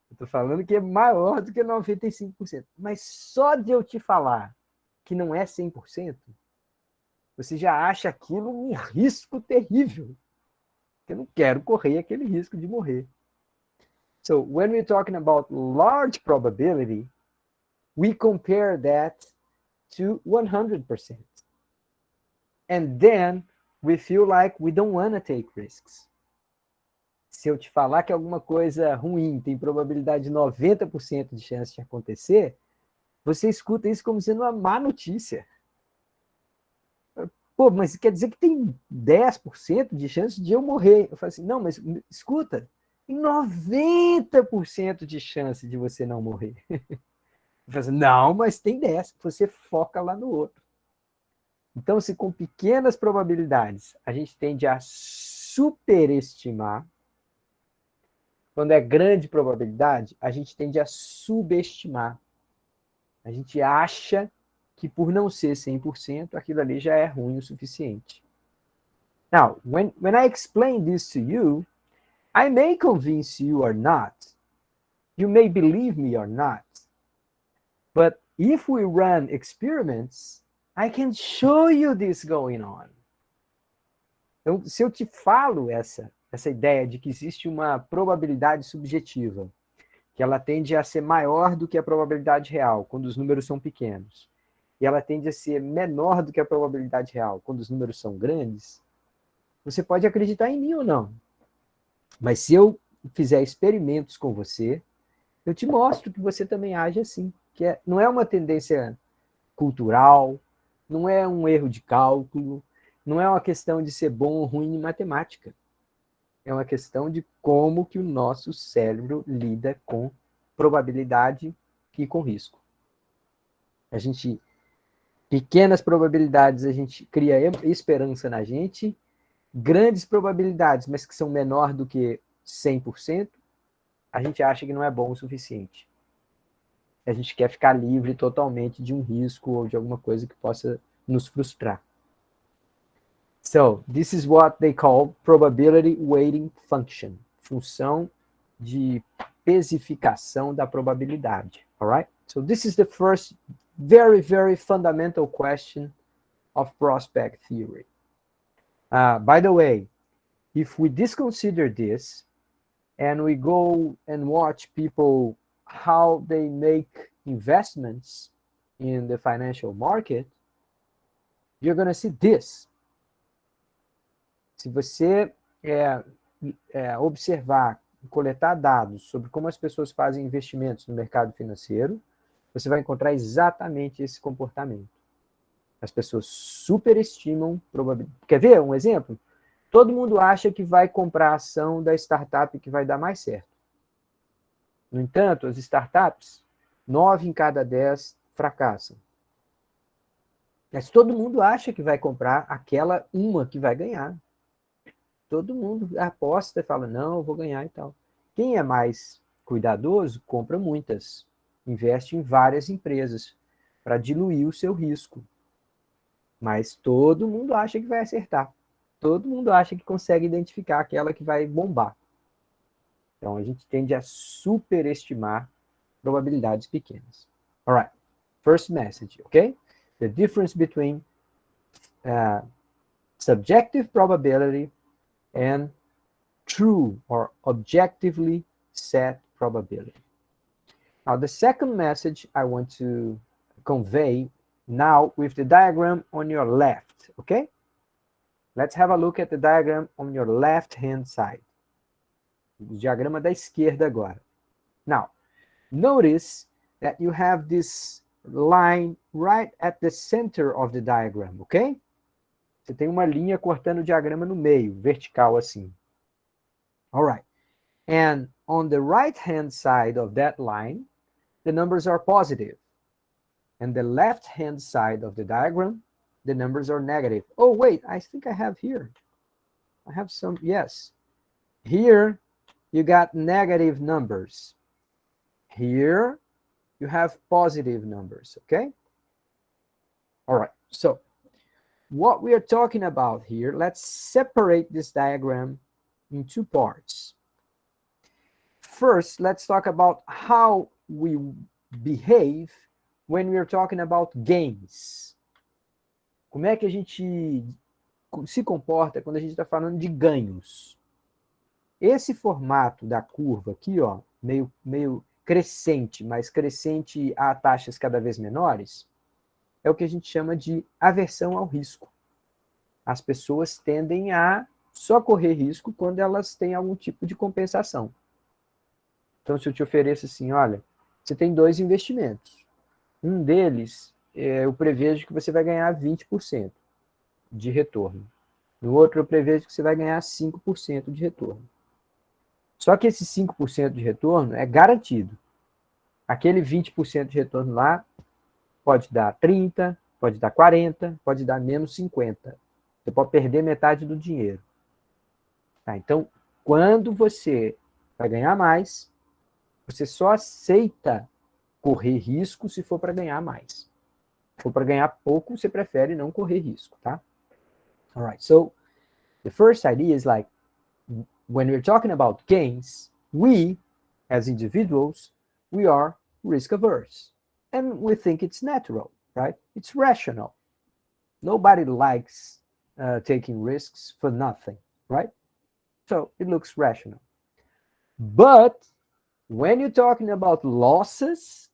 Eu estou falando que é maior do que 95%. Mas só de eu te falar que não é 100%, você já acha aquilo um risco terrível. Eu não quero correr aquele risco de morrer. So, when we're talking about large probability, we compare that to 100%. And then we feel like we don't want to take risks. Se eu te falar que alguma coisa ruim tem probabilidade de 90% de chance de acontecer, você escuta isso como sendo uma má notícia. Pô, mas quer dizer que tem 10% de chance de eu morrer. Eu falo assim, não, mas escuta, tem 90% de chance de você não morrer. Eu falo assim, não, mas tem 10%. Você foca lá no outro. Então, se com pequenas probabilidades a gente tende a superestimar, quando é grande probabilidade, a gente tende a subestimar. A gente acha que por não ser 100%, aquilo ali já é ruim o suficiente. Now, when I explain this to you, I may convince you or not. You may believe me or not. But if we run experiments, I can show you this going on. Então, se eu te falo essa ideia de que existe uma probabilidade subjetiva, que ela tende a ser maior do que a probabilidade real, quando os números são pequenos, e ela tende a ser menor do que a probabilidade real, quando os números são grandes, você pode acreditar em mim ou não. Mas se eu fizer experimentos com você, eu te mostro que você também age assim, que não é uma tendência cultural, não é um erro de cálculo, não é uma questão de ser bom ou ruim em matemática. É uma questão de como que o nosso cérebro lida com probabilidade e com risco. Pequenas probabilidades, a gente cria esperança na gente, grandes probabilidades, mas que são menor do que 100%, a gente acha que não é bom o suficiente. A gente quer ficar livre totalmente de um risco ou de alguma coisa que possa nos frustrar. So, this is what they call probability weighting function, função de pesificação da probabilidade, all right? So this is the first very, very fundamental question of prospect theory. By the way, if we disconsider this and we go and watch people how they make investments in the financial market, you're going to see this. Se você observar, coletar dados sobre como as pessoas fazem investimentos no mercado financeiro, você vai encontrar exatamente esse comportamento. As pessoas superestimam probabilidade. Quer ver um exemplo? Todo mundo acha que vai comprar a ação da startup que vai dar mais certo. No entanto, as startups, 9 em cada 10 fracassam. Mas todo mundo acha que vai comprar aquela uma que vai ganhar. Todo mundo aposta e fala, não, eu vou ganhar e tal. Quem é mais cuidadoso, compra muitas. Investe em várias empresas para diluir o seu risco. Mas todo mundo acha que vai acertar. Todo mundo acha que consegue identificar aquela que vai bombar. Então, a gente tende a superestimar probabilidades pequenas. All right. First message, okay? The difference between subjective probability and true or objectively set probability. Now, the second message I want to convey now with the diagram on your left, okay? Let's have a look at the diagram on your left-hand side. O diagrama da esquerda agora. Now, notice that you have this line right at the center of the diagram, okay? Você tem uma linha cortando o diagrama no meio, vertical assim. All right. And on the right-hand side of that line, the numbers are positive. And the left-hand side of the diagram, the numbers are negative. Oh, wait, I think I have here. I have some, yes. Here, you got negative numbers. Here, you have positive numbers, okay? All right, so what we are talking about here, let's separate this diagram in two parts. First, let's talk about how we behave when we are talking about gains. Como é que a gente se comporta quando a gente está falando de ganhos? Esse formato da curva aqui, ó, meio crescente, mas crescente a taxas cada vez menores, é o que a gente chama de aversão ao risco. As pessoas tendem a só correr risco quando elas têm algum tipo de compensação. Então, se eu te ofereço assim, olha, você tem 2 investimentos. Um deles, eu prevejo que você vai ganhar 20% de retorno. No outro, eu prevejo que você vai ganhar 5% de retorno. Só que esse 5% de retorno é garantido. Aquele 20% de retorno lá pode dar 30%, pode dar 40%, pode dar menos 50%. Você pode perder metade do dinheiro. Tá, então, quando você vai ganhar mais, você só aceita correr risco se for para ganhar mais. Se for para ganhar pouco, você prefere não correr risco, tá? All right, so the first idea is like, when we're talking about gains, we, as individuals, we are risk averse. And we think it's natural, right? It's rational. Nobody likes taking risks for nothing, right? So it looks rational. But when you're talking about losses,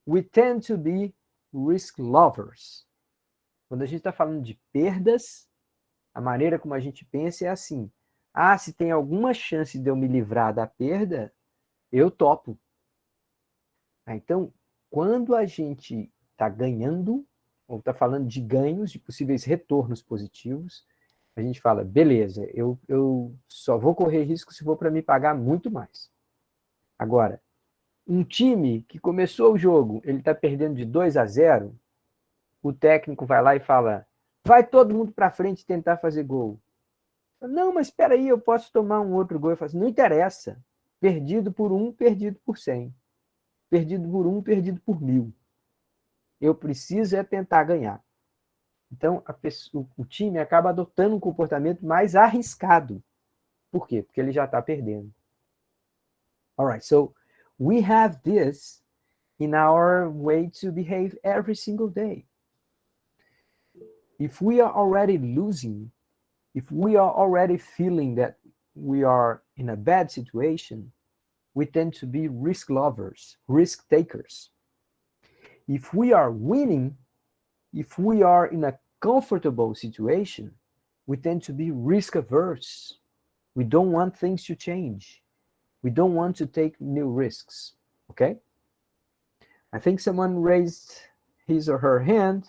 we tend to be risk lovers. Quando a gente está falando de perdas, a maneira como a gente pensa é assim: ah, se tem alguma chance de eu me livrar da perda, eu topo. Então, quando a gente está ganhando, ou está falando de ganhos, de possíveis retornos positivos, a gente fala, beleza, eu só vou correr risco se for para me pagar muito mais. Agora, um time que começou o jogo, ele está perdendo de 2-0, o técnico vai lá e fala, vai todo mundo para frente tentar fazer gol. Não, mas espera aí, eu posso tomar um outro gol. Eu falo assim, não interessa. Perdido por 1, perdido por 100. Perdido por 1, perdido por 1000. Eu preciso é tentar ganhar. Então, o time acaba adotando um comportamento mais arriscado. Por quê? Porque ele já está perdendo. Alright, so we have this in our way to behave every single day. If we are already losing, if we are already feeling that we are in a bad situation, we tend to be risk lovers, risk takers. If we are winning, if we are in a comfortable situation, we tend to be risk averse. We don't want things to change. We don't want to take new risks, okay? I think someone raised his or her hand.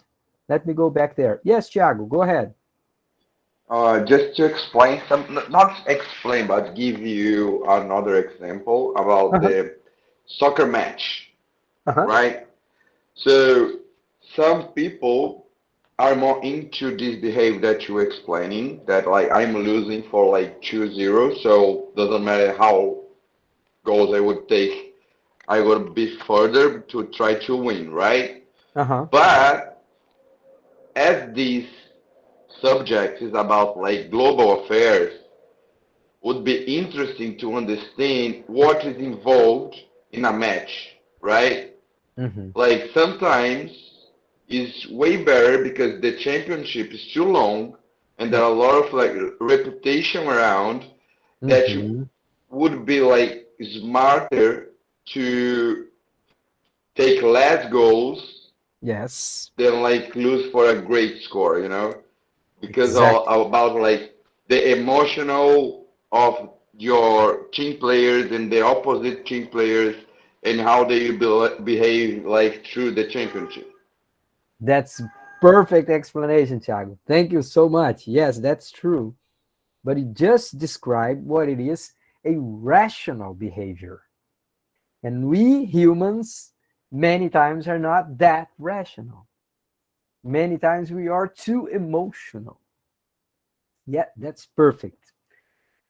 Let me go back there. Yes, Thiago, go ahead. Just to explain not explain, but give you another example about the soccer match, right? So some people are more into this behavior that you're explaining, that like I'm losing for like 2-0, so doesn't matter how goals I would take, I would be further to try to win, right? But as this subject is about like global affairs, would be interesting to understand what is involved in a match, right? Like sometimes it's way better because the championship is too long and there are a lot of like reputation around that you would be like smarter to take less goals than like lose for a great score, you know? Because about like the emotional of your team players and the opposite team players and how they behave like through the championship. That's perfect explanation, Thiago. Thank you so much. Yes, that's true. But you just described what it is, a rational behavior. And we humans many times are not that rational. Many times we are too emotional. Yeah, that's perfect.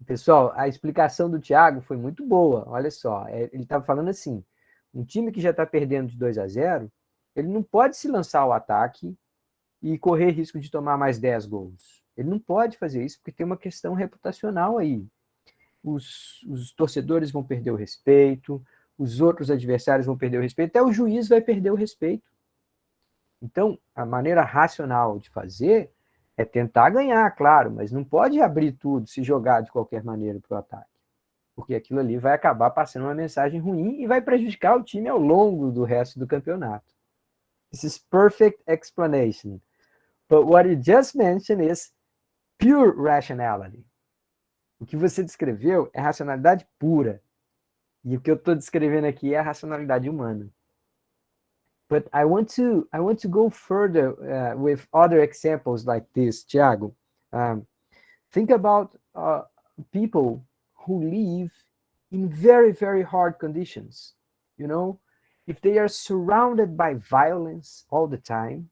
Pessoal, a explicação do Thiago foi muito boa. Olha só, ele estava falando assim, um time que já está perdendo de 2-0, ele não pode se lançar ao ataque e correr risco de tomar mais 10 gols. Ele não pode fazer isso porque tem uma questão reputacional aí. Os torcedores vão perder o respeito, os outros adversários vão perder o respeito, até o juiz vai perder o respeito. Então, a maneira racional de fazer é tentar ganhar, claro, mas não pode abrir tudo, se jogar de qualquer maneira para o ataque. Porque aquilo ali vai acabar passando uma mensagem ruim e vai prejudicar o time ao longo do resto do campeonato. This is perfect explanation. But what you just mentioned is pure rationality. O que você descreveu é racionalidade pura. E o que eu estou descrevendo aqui é a racionalidade humana. But I want to go further with other examples like this, Thiago. Think about people who live in very, very hard conditions. You know, if they are surrounded by violence all the time,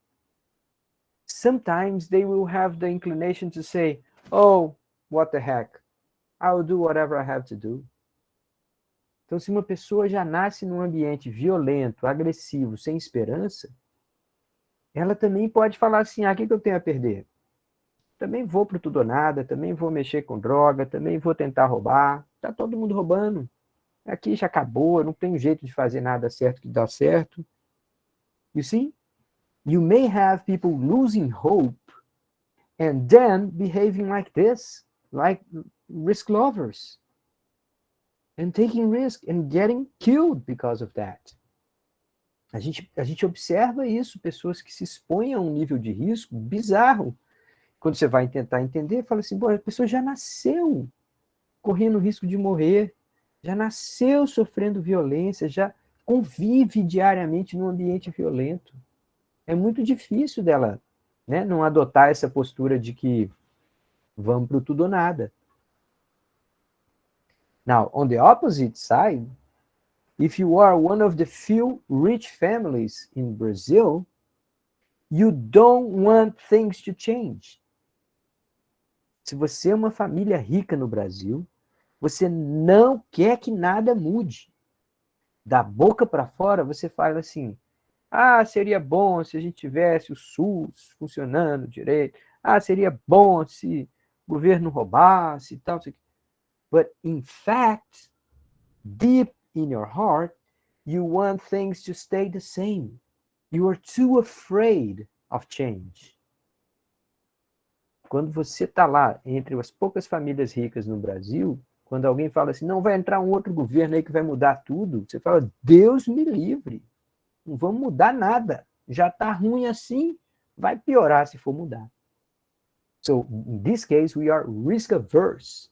sometimes they will have the inclination to say, oh, what the heck, I will do whatever I have to do. Então, se uma pessoa já nasce num ambiente violento, agressivo, sem esperança, ela também pode falar assim, o que eu tenho a perder? Também vou pro tudo ou nada, também vou mexer com droga, também vou tentar roubar, tá todo mundo roubando. Aqui já acabou, não tem jeito de fazer nada certo que dá certo. You see? You may have people losing hope and then behaving like this, like risk lovers. And taking risk and getting killed because of that. A gente observa isso, pessoas que se expõem a um nível de risco bizarro. Quando você vai tentar entender, fala assim, a pessoa já nasceu correndo o risco de morrer, já nasceu sofrendo violência, já convive diariamente num ambiente violento. É muito difícil dela, né, não adotar essa postura de que vamos para o tudo ou nada. Now, on the opposite side, if you are one of the few rich families in Brazil, you don't want things to change. Se você é uma família rica no Brasil, você não quer que nada mude. Da boca para fora, você fala assim, seria bom se a gente tivesse o SUS funcionando direito, seria bom se o governo roubasse e tal, But in fact, deep in your heart, you want things to stay the same. You are too afraid of change. Quando você está lá, entre as poucas famílias ricas no Brasil, quando alguém fala assim, não, vai entrar um outro governo aí que vai mudar tudo, você fala, Deus me livre, não vamos mudar nada, já está ruim assim, vai piorar se for mudar. So, in this case, we are risk averse.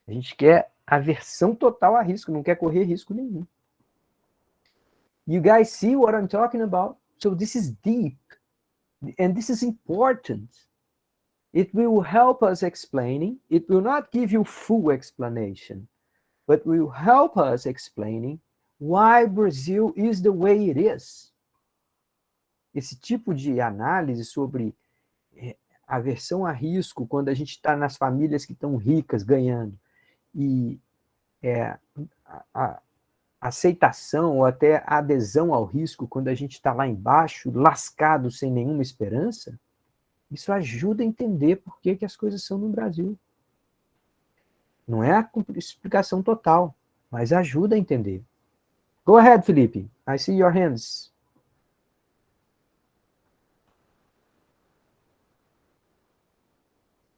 A gente quer aversão total a risco, não quer correr risco nenhum. You guys see what I'm talking about? So this is deep, and this is important. It will help us explaining. It will not give you full explanation, but will help us explaining why Brazil is the way it is. Esse tipo de análise sobre aversão a risco, quando a gente está nas famílias que estão ricas, ganhando, e a aceitação ou até a adesão ao risco quando a gente está lá embaixo, lascado, sem nenhuma esperança, isso ajuda a entender por que as coisas são no Brasil. Não é a explicação total, mas ajuda a entender. Go ahead, Felipe. I see your hands.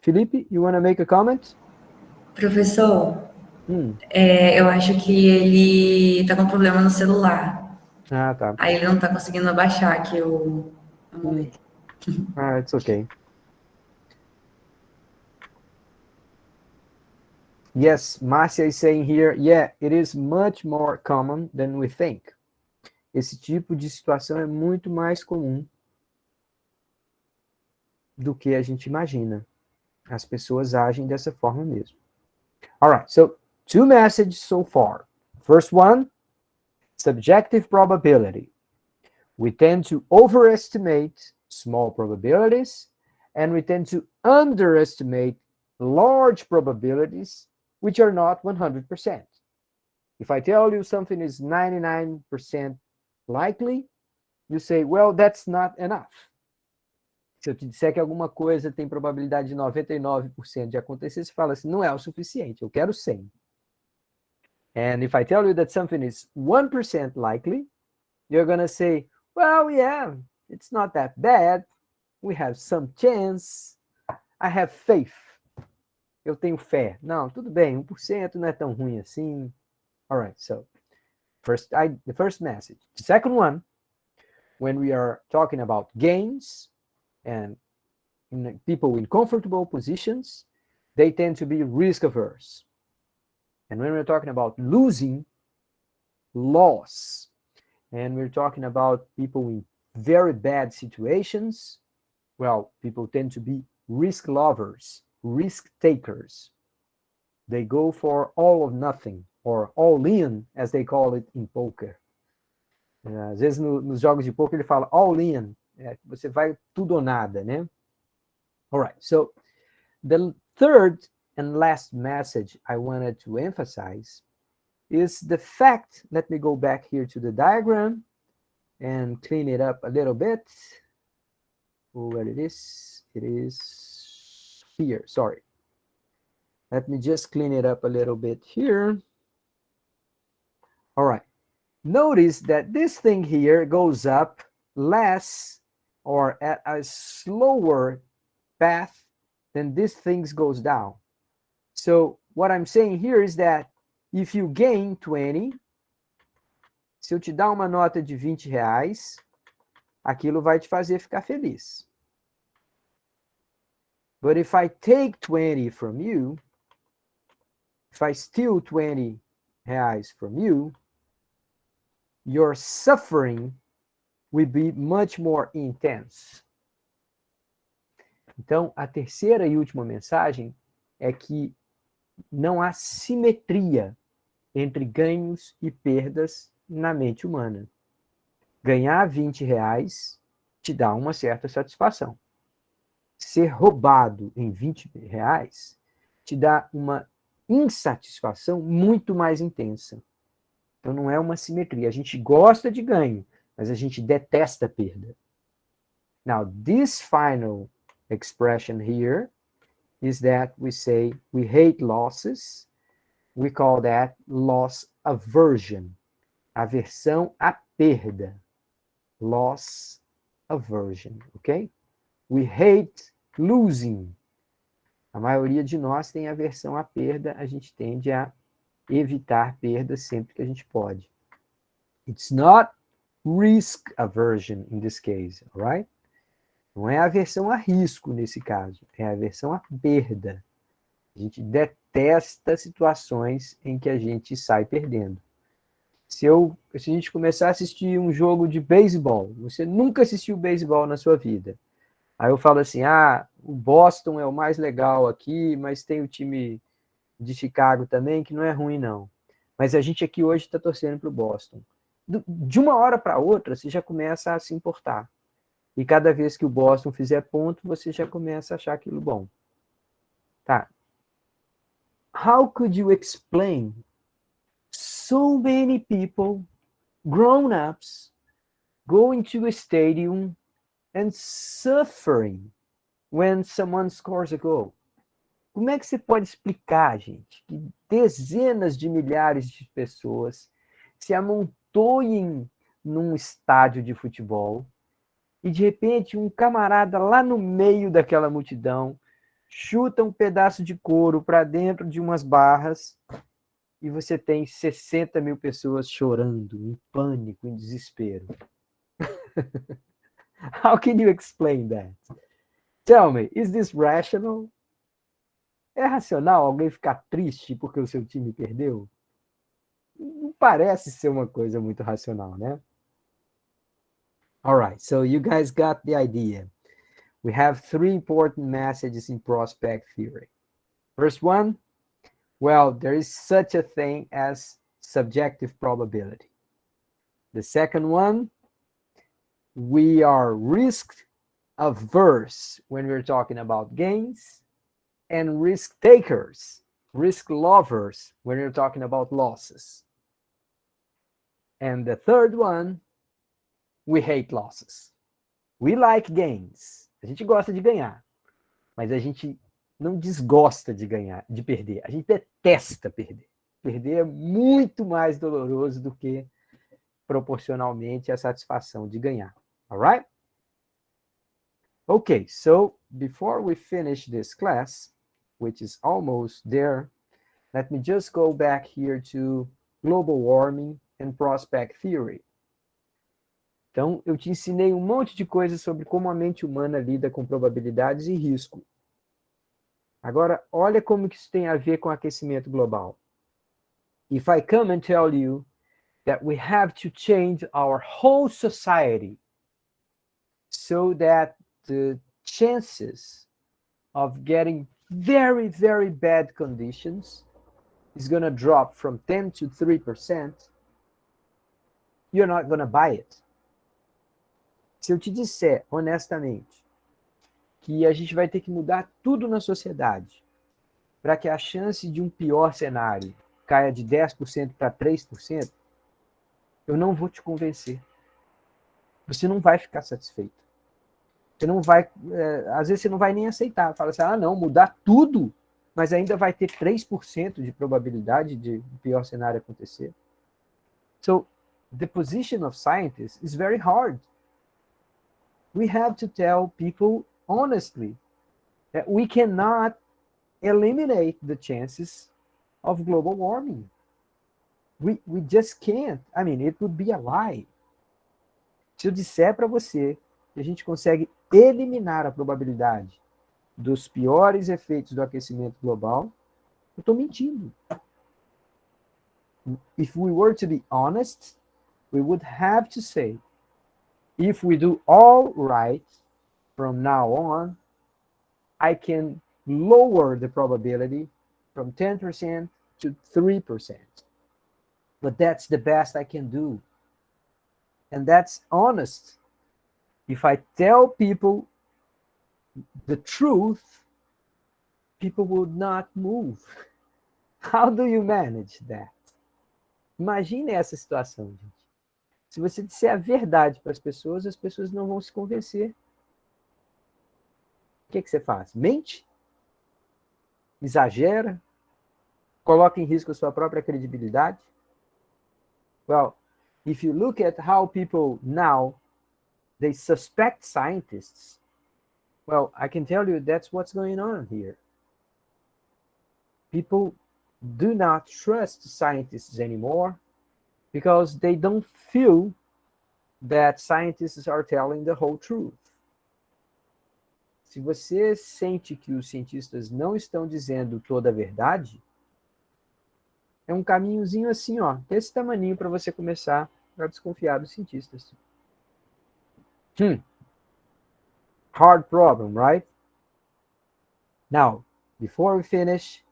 Felipe, you want to make a comment? Professor, eu acho que ele tá com problema no celular. Ah, tá. Aí ele não tá conseguindo abaixar aqui o... Vamos ver. Ah, it's okay. Yes, Marcia is saying here, yeah, it is much more common than we think. Esse tipo de situação é muito mais comum do que a gente imagina. As pessoas agem dessa forma mesmo. All right, so 2 messages so far. First one, subjective probability. We tend to overestimate small probabilities, and we tend to underestimate large probabilities, which are not 100%. If I tell you something is 99% likely, you say, well, that's not enough. Se eu te disser que alguma coisa tem probabilidade de 99% de acontecer, você fala assim, não é o suficiente, eu quero 100. And if I tell you that something is 1% likely, you're going to say, well, yeah, it's not that bad. We have some chance. I have faith. Eu tenho fé. Não, tudo bem, 1% não é tão ruim assim. All right, so the first message. The second one, when we are talking about gains and people in comfortable positions, they tend to be risk averse. And when we're talking about losing, loss, and we're talking about people in very bad situations, well, people tend to be risk lovers, risk takers. They go for all or nothing, or all in, as they call it in poker. Às vezes nos jogos de poker ele fala all in, você vai tudo ou nada, né? All right, so the third and last message I wanted to emphasize is the fact, let me go back here to the diagram and clean it up a little bit. Where it is here, sorry. Let me just clean it up a little bit here. All right, notice that this thing here goes up less or at a slower path than this thing goes down. So what I'm saying here is that if you gain 20, se eu te dar uma nota de 20 reais, aquilo vai te fazer ficar feliz. But if I take 20 from you, if I steal 20 reais from you, your suffering will be much more intense. Então, a terceira e última mensagem é que não há simetria entre ganhos e perdas na mente humana. Ganhar 20 reais te dá uma certa satisfação. Ser roubado em 20 reais te dá uma insatisfação muito mais intensa. Então não é uma simetria. A gente gosta de ganho, mas a gente detesta a perda. Now, this final expression here is that we say we hate losses. We call that loss aversion. Aversão à perda. Loss aversion, ok? We hate losing. A maioria de nós tem aversão à perda, a gente tende a evitar perdas sempre que a gente pode. It's not risk aversion in this case, all right? Não é aversão a risco nesse caso, é aversão à perda. A gente detesta situações em que a gente sai perdendo. Se a gente começar a assistir um jogo de beisebol, você nunca assistiu beisebol na sua vida. Aí eu falo assim, o Boston é o mais legal aqui, mas tem o time de Chicago também, que não é ruim não. Mas a gente aqui hoje está torcendo para o Boston. De uma hora para outra, você já começa a se importar. E cada vez que o Boston fizer ponto, você já começa a achar aquilo bom. Tá. How could you explain so many people, grown-ups, going to a stadium and suffering when someone scores a goal? Como é que você pode explicar, gente, que dezenas de milhares de pessoas se amontoem num estádio de futebol e, de repente, um camarada lá no meio daquela multidão chuta um pedaço de couro para dentro de umas barras e você tem 60 mil pessoas chorando, em pânico, em desespero? How can you explain that? Tell me, is this rational? É racional alguém ficar triste porque o seu time perdeu? Não parece ser uma coisa muito racional, né? All right, so you guys got the idea. We have three important messages in prospect theory. First one, well, there is such a thing as subjective probability. The second one, we are risk averse when we're talking about gains, and risk takers, risk lovers when we're talking about losses. And the third one, we hate losses. We like gains. A gente gosta de ganhar, mas a gente não desgosta de ganhar, de perder. A gente detesta perder. Perder é muito mais doloroso do que proporcionalmente a satisfação de ganhar. All right? Okay, so before we finish this class, which is almost there, let me just go back here to global warming and prospect theory. Então, eu te ensinei um monte de coisas sobre como a mente humana lida com probabilidades e risco. Agora, olha como que isso tem a ver com aquecimento global. If I come and tell you that we have to change our whole society so that the chances of getting very, very bad conditions is going to drop from 10 to 3%, you're not going to buy it. Se eu te disser, honestamente, que a gente vai ter que mudar tudo na sociedade para que a chance de um pior cenário caia de 10% para 3%, eu não vou te convencer. Você não vai ficar satisfeito. Você não vai, às vezes você não vai nem aceitar. Fala assim, não, mudar tudo, mas ainda vai ter 3% de probabilidade de o pior cenário acontecer. So, the position of scientists is very hard. We have to tell people honestly that we cannot eliminate the chances of global warming. We just can't. I mean, it would be a lie. Se eu disser para você que a gente consegue eliminar a probabilidade dos piores efeitos do aquecimento global, eu estou mentindo. If we were to be honest, we would have to say, if we do all right from now on, I can lower the probability from 10% to 3%. But that's the best I can do. And that's honest. If I tell people the truth, people would not move. How do you manage that? Imagine essa situação, gente. Se você disser a verdade para as pessoas não vão se convencer. O que você faz? Mente? Exagera? Coloca em risco a sua própria credibilidade? Well, if you look at how people now, they suspect scientists, well, I can tell you that's what's going on here. People do not trust scientists anymore because they don't feel that scientists are telling the whole truth. Se você sente que os cientistas não estão dizendo toda a verdade, é um caminhozinho assim, ó, desse tamaninho para você começar a desconfiar dos cientistas. Hard problem, right? Now, before we finish,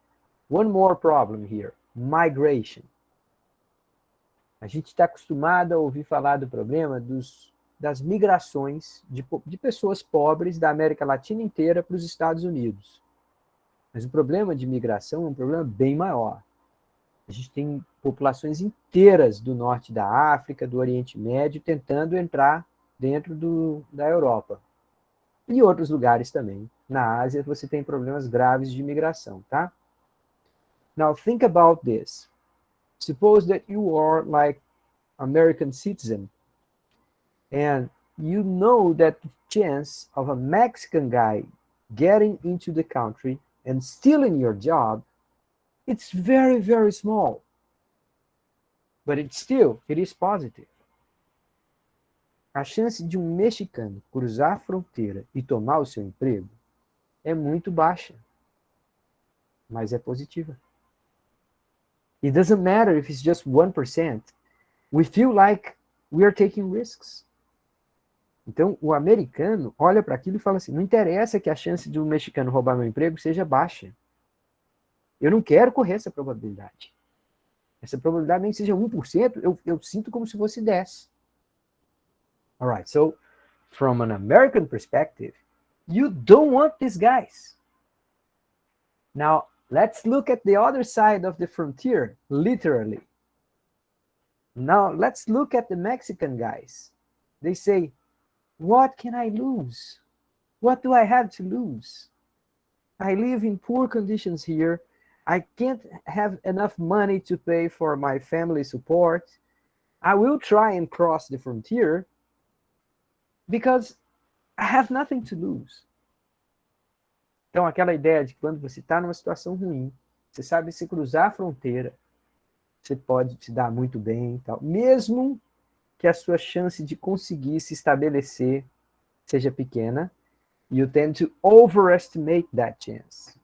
one more problem here, migration. A gente está acostumado a ouvir falar do problema das migrações de pessoas pobres da América Latina inteira para os Estados Unidos. Mas o problema de migração é um problema bem maior. A gente tem populações inteiras do norte da África, do Oriente Médio, tentando entrar dentro da Europa. E outros lugares também. Na Ásia, você tem problemas graves de imigração, tá? Now, think about this. Suppose that you are like American citizen, and you know that the chance of a Mexican guy getting into the country and stealing your job, it's very, very small. But it is positive. A chance de um mexicano cruzar a fronteira e tomar o seu emprego é muito baixa, mas é positiva. It doesn't matter if it's just 1%. We feel like we are taking risks. Então, o americano olha para aquilo e fala assim, não interessa que a chance de um mexicano roubar meu emprego seja baixa. Eu não quero correr essa probabilidade. Essa probabilidade nem seja 1%, eu sinto como se fosse 10%. All right, so from an American perspective, you don't want these guys. Now, let's look at the other side of the frontier, literally. Now, let's look at the Mexican guys. They say, what can I lose? What do I have to lose? I live in poor conditions here. I can't have enough money to pay for my family support. I will try and cross the frontier because I have nothing to lose. Então, aquela ideia de que quando você está numa situação ruim, você sabe se cruzar a fronteira, você pode se dar muito bem e tal, mesmo que a sua chance de conseguir se estabelecer seja pequena, you tend to overestimate that chance.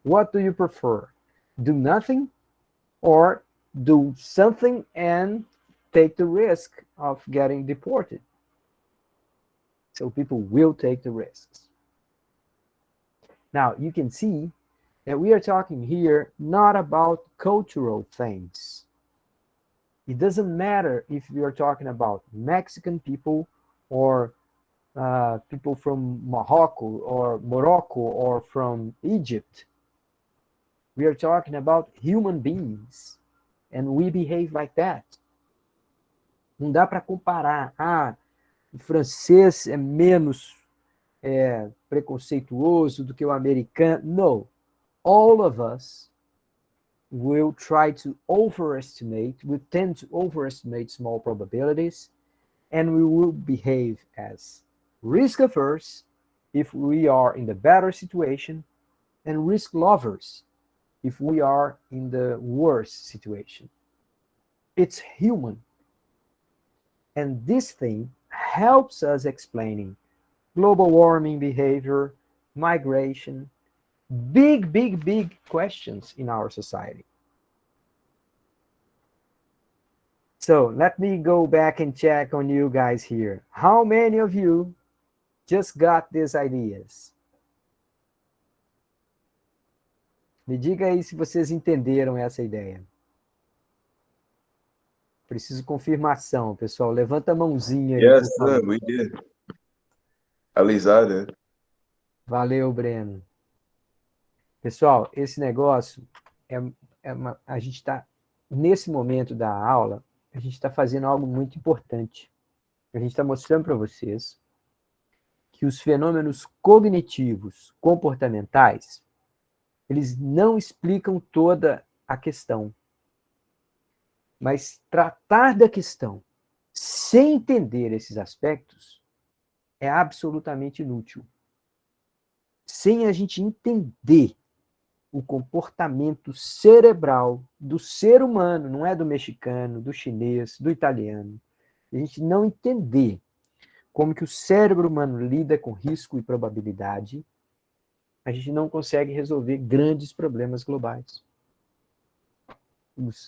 What do you prefer? Do nothing or do something and take the risk of getting deported? So people will take the risks. Now, you can see that we are talking here not about cultural things. It doesn't matter if we are talking about Mexican people or people from Morocco or from Egypt. We are talking about human beings, and we behave like that. Não dá para comparar. O francês é menos preconceituoso do que o americano. No. All of us will try to overestimate, we tend to overestimate small probabilities, and we will behave as risk averse if we are in the better situation, and risk lovers if we are in the worse situation. It's human. And this thing helps us explaining global warming behavior, migration, big, big, big questions in our society. So let me go back and check on you guys here. How many of you just got these ideas? Me diga aí se vocês entenderam essa ideia. Preciso confirmação, pessoal. Levanta a mãozinha aí. Yes, sir, we did. Alisada. Valeu, Breno. Pessoal, esse negócio a gente está, nesse momento da aula, a gente está fazendo algo muito importante. A gente está mostrando para vocês que os fenômenos cognitivos, comportamentais, eles não explicam toda a questão. Mas tratar da questão sem entender esses aspectos é absolutamente inútil. Sem a gente entender o comportamento cerebral do ser humano, não é do mexicano, do chinês, do italiano, a gente não entender como que o cérebro humano lida com risco e probabilidade, a gente não consegue resolver grandes problemas globais.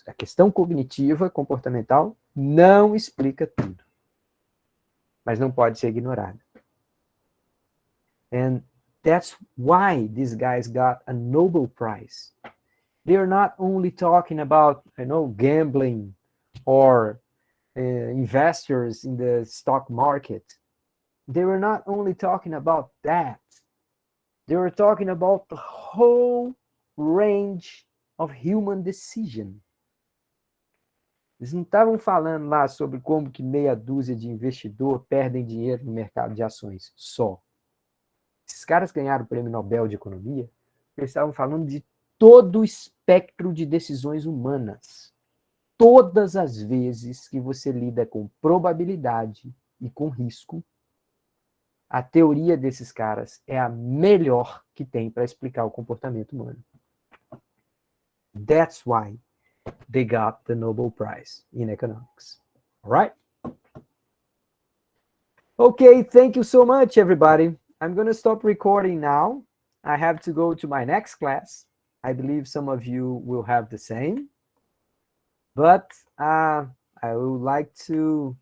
A questão cognitiva, comportamental, não explica tudo. Mas não pode ser ignorada. And that's why these guys got a Nobel Prize. They're not only talking about, gambling or investors in the stock market. They were not only talking about that. They were talking about the whole range of human decision. Eles não estavam falando lá sobre como que meia dúzia de investidor perdem dinheiro no mercado de ações só. Esses caras ganharam o Prêmio Nobel de Economia, eles estavam falando de todo o espectro de decisões humanas. Todas as vezes que você lida com probabilidade e com risco, a teoria desses caras é a melhor que tem para explicar o comportamento humano. That's why they got the Nobel Prize in Economics. All right? Okay, thank you so much, everybody. I'm going to stop recording now. I have to go to my next class. I believe some of you will have the same. But I would like to